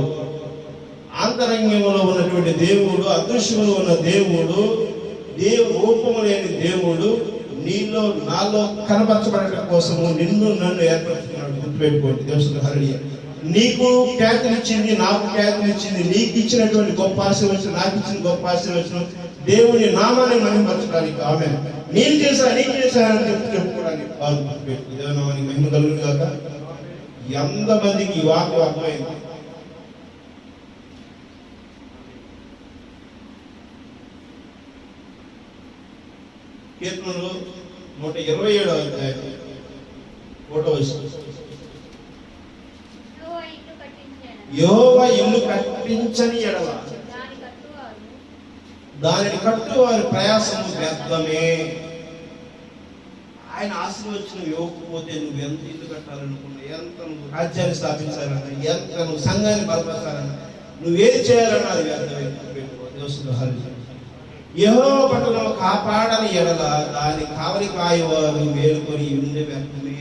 ఆంతరంగంలో ఉన్నటువంటి దేవుడు, అదృశ్యంలో ఉన్న దేవుడు, రూపము లేని దేవుడు నీలో నాలో కనపరచబడటం కోసము నిన్ను నన్ను ఏర్పరచుకున్నాడు. గుర్తుపెట్టుకోండి. దేవుడు హల్లెలూయా. నీకు ఖ్యాతినిచ్చింది, నాకు ఖ్యాతినిచ్చింది, నీకు ఇచ్చినటువంటి గొప్ప ఆశీర్వచనం, నాకు ఇచ్చిన గొప్ప ఆశీర్వచనం దేవుని నామాన్ని మహిమపరచడానికి. ఆమె నేను చేశానని చెప్పుకోవడానికి కాదు. గుర్తుపెట్టు. దేవనామానికి మహిమ కలుగును గాక. ఎంతమందికి ఈ వాక్యం అర్థమైంది? కీర్తనలు 127వ అధ్యాయం 1వ వచనం. యెహోవా ఇల్లు కట్టించని ఎడల దానిని కట్టు వారి ప్రయాసము వ్యర్థమే. ఆయన ఆశీర్వచనం ఇవ్వకపోతే నువ్వు ఎంత ఇల్లు కట్టాలనుకున్నా, ఎంత నువ్వు రాజ్యాన్ని స్థాపించాలన్నా, ఎంత నువ్వు సంఘాన్ని బలపరచాలన్నా, నువ్వేది చేయాలన్నా అది వ్యర్థమే. యెహోవా పట్టణం కాపాడని ఎడల దాని కావలి కాయవారు మేలుకొని ఉండే వ్యర్థమే.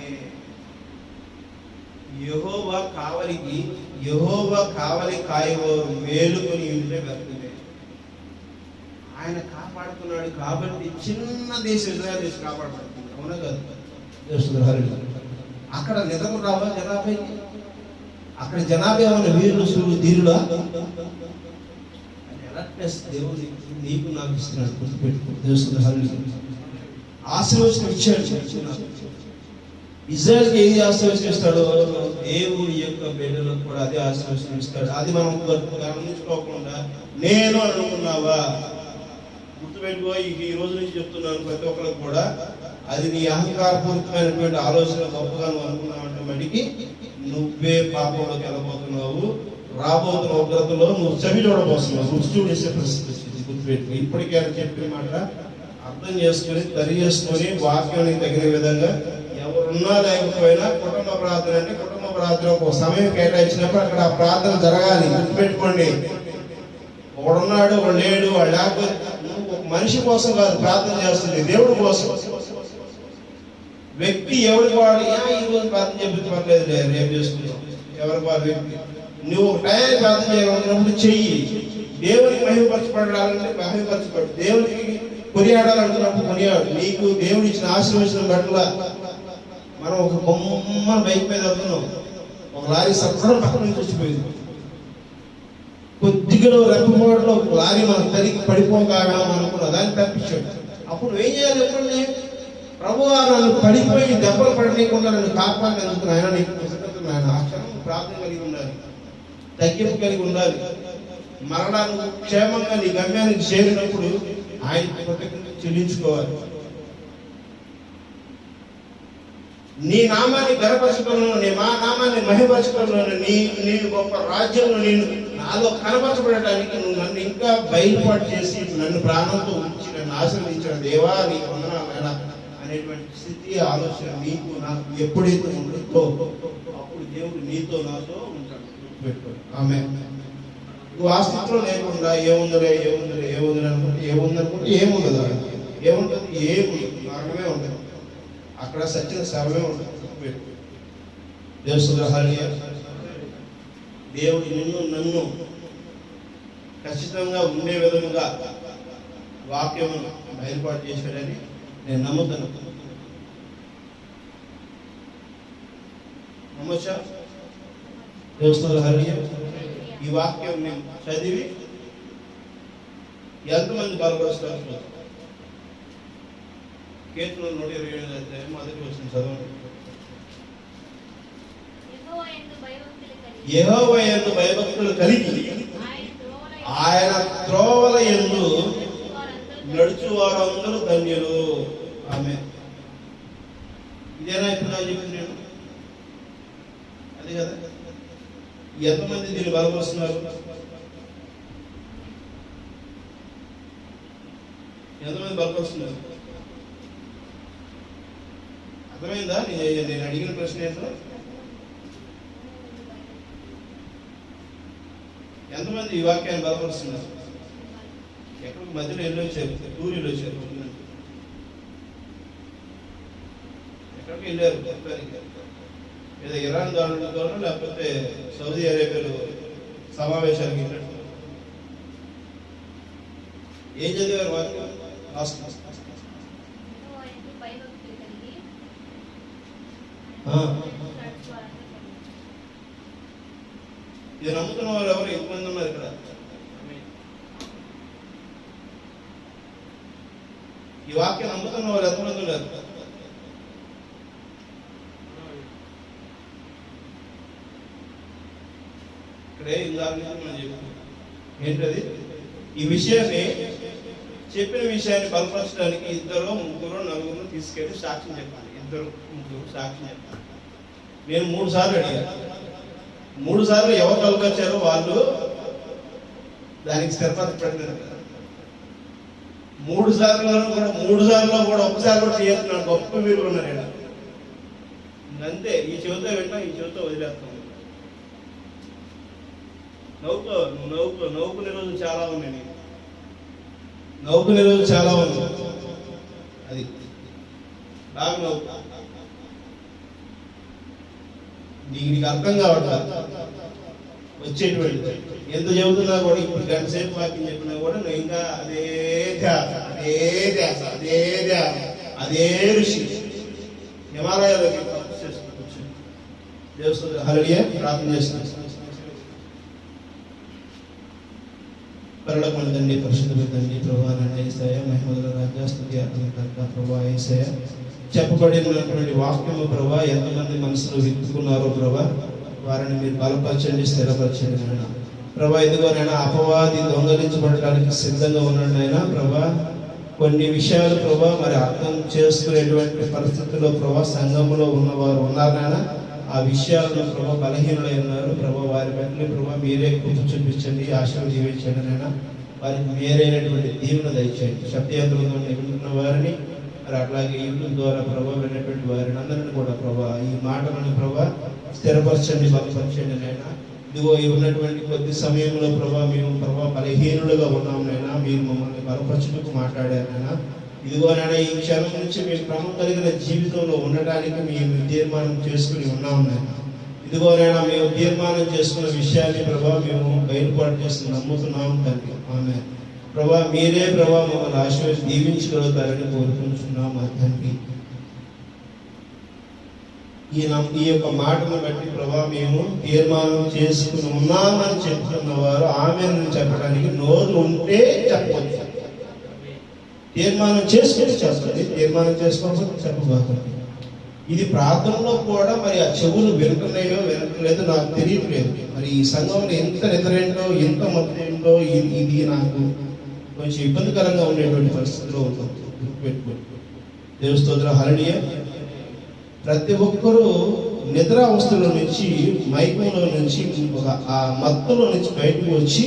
యెహోవా కావలి కాయవారు మేలుకొని ఉండే వ్యర్థమే. ఆయన కాపాడుతున్నాడు కాబట్టి చిన్న దేశం ఇజ్రాయెల్ దేశం కాపాడబడుతుంది. అవునా కదా? అక్కడ నిద్ర రావా జనాభాకి? అక్కడ జనాభా ఏమైనా వీరులు సులు ధీరులా? అలర్ట్నెస్ దేవుడు నీకు నాకు ఇస్తున్నాడు. గుర్తుపెట్టుకో. దేవుడు ఆశీర్వచనం ఇచ్చాడు. ఇజ్రాయెల్కి ఏది ఆశీర్వచనం ఇస్తాడో దేవుడి యొక్క బిడ్డలకు కూడా అదే ఆశీర్వచనం ఇస్తాడు. అది మనం గమనించుకోకుండా నేను అనుకున్నావా? గుర్తుపెట్టుకో. ఈ రోజు నుంచి చెప్తున్నాను ప్రతి ఒక్కరికి కూడా, అది నీ అహంకారపూరితమైనటువంటి ఆలోచన గొప్పగా నువ్వు అనుకున్నావంటే మటుకి నువ్వే పాపంలోకి వెళ్ళబోతున్నావు. రాబోతున్న ఉగ్రతలో నువ్వు చవి చూడబోతున్నావు. రుచి చూడేసే పరిస్థితి. గుర్తుపెట్టుకో. ఇప్పటికైనా చెప్పిన మాట అర్థం చేసుకొని తరి చేసుకొని వాక్యానికి తగిన విధంగా ఎవరున్నా లేకపోయినా కుటుంబ ప్రార్థన అంటే కుటుంబ ప్రార్థన ఒక సమయం కేటాయించినప్పుడు అక్కడ ఆ ప్రార్థన జరగాలి. గుర్తుపెట్టుకోండి. ఒకడున్నాడు, వాడు లేడు, వాడు లేకపోతే ఒక మనిషి కోసం కాదు ప్రార్థన చేస్తుంది, దేవుడి కోసం. వ్యక్తి ఎవరికి వాడు ఈ రోజు ప్రార్థన చెప్పి పర్లేదు, రేపు చేసుకుంటాం. ఎవరికి వాడు వ్యక్తి నువ్వు టయాన్ని ప్రార్థన చేయాలనుకున్నప్పుడు చెయ్యి. దేవునికి మహిమపరచబడాలంటే మహిమపరచబడు. దేవునికి కొనియాడాలనుకున్నప్పుడు కొనియాడు. నీకు దేవుడు ఇచ్చిన ఆశీర్వచనం పట్ల మనం ఒక బొమ్మ బైక్ మీద వెళ్తున్నాం, ఒక లారీ సత్రం పక్కన నుంచి వచ్చిపోయింది. కొద్దిగా రెప్పమోడలో ఒక లారీ మనం తరిగి పడిపోగాడం అనుకున్నా, దాన్ని తప్పించాడు. అప్పుడు ఏం చేయాలి? ఎప్పుడండి ప్రభువా నన్ను పడిపోయి దెబ్బలు పడలేకుండా నన్ను కాపాడినందుకు ఆయన నీకు కృతజ్ఞతలు. ఆయన ఆ క్షణం ప్రార్థన కలిగి ఉండాలి, తగ్గింపు కలిగి ఉండాలి. మరణాన్ని క్షేమంగా నీ గమ్యానికి చేరినప్పుడు ఆయన కృతజ్ఞత చెల్లించుకోవాలి. నీ నామాన్ని గణపరచడంలో, నీ మా నామాన్ని మహిమపరచడంలో, నీ గొప్ప రాజ్యంలో నేను నాలో కనపరచబడటానికి నువ్వు నన్ను ఇంకా బయలుపాటు చేసి నన్ను ప్రాణంతో ఉంచి నన్ను ఆశీర్వదించిన దేవా నీకు వందనాలైనా అనేటువంటి స్థితి ఆలోచన నీకు నాకు ఎప్పుడైతే ఉంటుందో అప్పుడు దేవుడు నీతో నాతో ఉంటాడు. ఆమె నువ్వు ఆ స్థితిలో లేకుండా ఏముందలే ఏముందలే ఏముందలే అనుకుంటే ఏముందనుకుంటే ఏముండదు. ఏముంటుంది? ఏముండదు. మరణమే ఉండదు. అక్కడ సత్యం సర్వమే ఉంటుంది. దేవుడు నిన్ను నన్ను ఖచ్చితంగా ఉండే విధముగా వాక్యమును బయలుపాటు చేశాడని నేను నమ్ముతాను. నమ్మొచ్చా? ఈ వాక్యం నేను చదివి ఎంతమంది బలపరుస్తారు? కీర్తనలు 127 అధ్యాయం మొదటి వచనం చదవండి. యెహోవా యందు భయభక్తులు కలిగి ఆయన త్రోవల యందు నడుచు వారందరూ ధన్యులు. ఆమె ఇదేనా ఇప్పుడు నాకు చెప్పింది నేను? అదే కదా. ఎంతమంది దీన్ని బలపరుస్తున్నారు? ఎంతమంది బలపరుస్తున్నారు? అర్థమైందా నేను అడిగిన ప్రశ్న ఏంటో? ఎంతమంది ఈ వాక్యాన్ని బలపరుస్తున్నారు? ఎక్కడికి మధ్యలో వెళ్ళొచ్చారు, టూరీలు వచ్చారు, ఎక్కడికి వెళ్ళారు? ఏదో ఇరాన్ దాడులతో లేకపోతే సౌదీ అరేబియాలో సమావేశానికి వెళ్ళారు. ఏం చదివారు వాక్యం? ఇది నమ్ముతున్న వారు ఎవరు? ఎంతమంది ఉన్నారు ఇక్కడ? ఈ వాక్యం నమ్ముతున్న వారు ఎంతమంది ఉన్నారు? ఇక్కడే ఇందాక నుంచి మనం చెప్పుకున్నాం ఏంటది? ఈ విషయాన్ని చెప్పిన విషయాన్ని బలపరచడానికి 2, 3, 4 తీసుకెళ్ళి సాక్ష్యం చెప్పాలి. 2, 3 సాక్ష్యం చెప్పాలి. నేను 3 సార్లు అడిగాను. 3 సార్లు ఎవరు బలపరిచారో వాళ్ళు దానికి స్థిరపరచబడ్డారు. 3 సార్లు కూడా ఒక్కసారి కూడా చేయొచ్చు. గొప్ప వీరు ఉన్నారు. అంతే. ఈ చెవితో వింటాం, ఈ చెవితో వదిలేస్తాం. నవ్వుకునే రోజులు చాలా ఉన్నాయి. నవ్వుకునే రోజులు చాలా ఉన్నాయి. అది బాగా నవ్వు. నీకు అర్థం కావట్లేదు. వచ్చేటువంటి ఎంత చెబుతున్నా కూడా ఇప్పుడు గంట సేపు వాక్యం చెప్పినా కూడా నువ్వు ఇంకా అదే ధ్యాస అదే ఋషి హిమాలయాలోకి దేవస్థ హల్లెలూయా. ప్రార్థన చేస్తున్నాం. పరలోకమందు తండ్రి, పరిశుద్ధుల తండ్రి, ప్రభువా నాయన యేసయ్య, మహిమగల రాజా, స్తుతి అర్పణ ప్రభువా యేసయ్య, చెప్పబడినటువంటి వాక్యము ప్రభువా ఎంతమంది మనసులో విత్తుకున్నారో ప్రభువా వారిని మీరు బలపరచండి, స్థిరపరచండి నాయన. ప్రభా ఇదిగోనైనా అపవాది దొంగలించబడటానికి సిద్ధంగా ఉన్నాడు అయినా ప్రభా కొన్ని విషయాలు ప్రభా మరి అర్థం చేసుకునేటువంటి పరిస్థితుల్లో ప్రభా సంఘంలో ఉన్నవారు ఉన్నారనైనా ఆ విషయాలను ప్రభా బలహీనులై ఉన్నారు ప్రభా వారి వెంటనే ప్రభా మీరే కృప చూపించండి, ఆశీర్వదించండి నైనా. వారికి మీరైనటువంటి దీవెన దయచేయండి. శబ్దయంత్రంలో వింటున్న వారిని మరి అట్లాగే యూట్యూబ్ ద్వారా ప్రభా విన్నటువంటి వారిని అందరిని కూడా ప్రభా ఈ మాటలను ప్రభా స్థిరపరచండి, బలపరచండి నైనా. ఇదిగో ఉన్నటువంటి కొద్ది సమయంలో ప్రభా మేము ప్రభా బలహీనులుగా ఉన్నాం నైనా, మీరు మమ్మల్ని బలపరచుటకు మాట్లాడారైనా. ఇదిగోనైనా ఈ క్షణం నుంచి మేము క్రమం కలిగిన జీవితంలో ఉండటానికి మేము తీర్మానం చేసుకుని ఉన్నాం నైనా. ఇదిగోనైనా మేము తీర్మానం చేసుకున్న విషయాన్ని ప్రభా మేము బయలుపాటు చేసి నమ్ముతున్నాం తండ్రి. ఆమె ప్రభా మీరే ప్రభా మమ్మల్ని ఆశీర్వదించి దీవించగలుగుతారని కోరుకుంటున్నాం మా తండ్రి. ఈ యొక్క మాటను బట్టి ప్రభా మేము తీర్మానం చేసుకుని ఉన్నామని చెప్తున్న వారు ఆమెను చెప్పడానికి నోరు ఉంటే చెప్పవచ్చు. తీర్మానం చేసుకుని చెప్పండి, తీర్మానం చేసుకోకపోతే చెప్పబోతుంది. ఇది ప్రార్థనలో కూడా మరి ఆ చెవులు వింటున్నాయో వినట్లేదో నాకు తెలియట్లేదు. మరి ఈ సంఘంలో ఎంత నిద్రేంటో ఎంత మొత్తం ఏంటో ఇది నాకు కొంచెం ఇబ్బందికరంగా ఉండేటువంటి పరిస్థితిలో ఉంటాం. గుర్తుపెట్టుకోండి. దేవుని స్తోత్రం. హల్లెలూయా. ప్రతి ఒక్కరూ నిద్రావస్థలో నుంచి, మైకంలో నుంచి, ఆ మత్తులో నుంచి బయటకు వచ్చి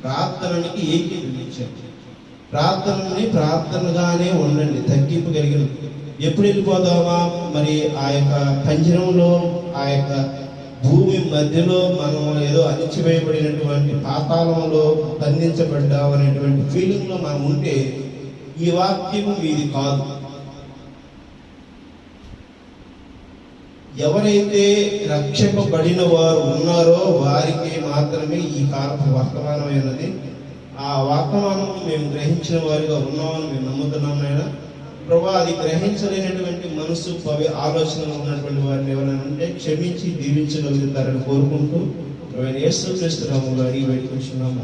ప్రార్థనకి ఏకీభవించారు. ప్రార్థనగానే ఉండండి, తగ్గింపు కలిగిన. ఎప్పుడు వెళ్ళిపోదామా మరి ఆ యొక్క పంజరంలో, ఆ యొక్క భూమి మధ్యలో మనం ఏదో అణిచివేయబడినటువంటి పాతాళంలో బంధించబడ్డాం అనేటువంటి ఫీలింగ్లో మనం ఉంటే ఈ వాక్యము మీది కాదు. ఎవరైతే రక్షింపబడిన వారు ఉన్నారో వారికి మాత్రమే ఈ కాలపు వర్తమానమైనది. ఆ వర్తమానం మేము గ్రహించిన వారిగా ఉన్నామని మేము నమ్ముతున్నాం నాయన. ప్రభా అది గ్రహించలేనటువంటి మనసు ఆలోచనలు ఉన్నటువంటి వారిని ఎవరైనా ఉంటే క్షమించి దీవించగలుగుతారని కోరుకుంటూ యేసు క్రీస్తు నామములో అడిగి వేడుకుంటున్నాం.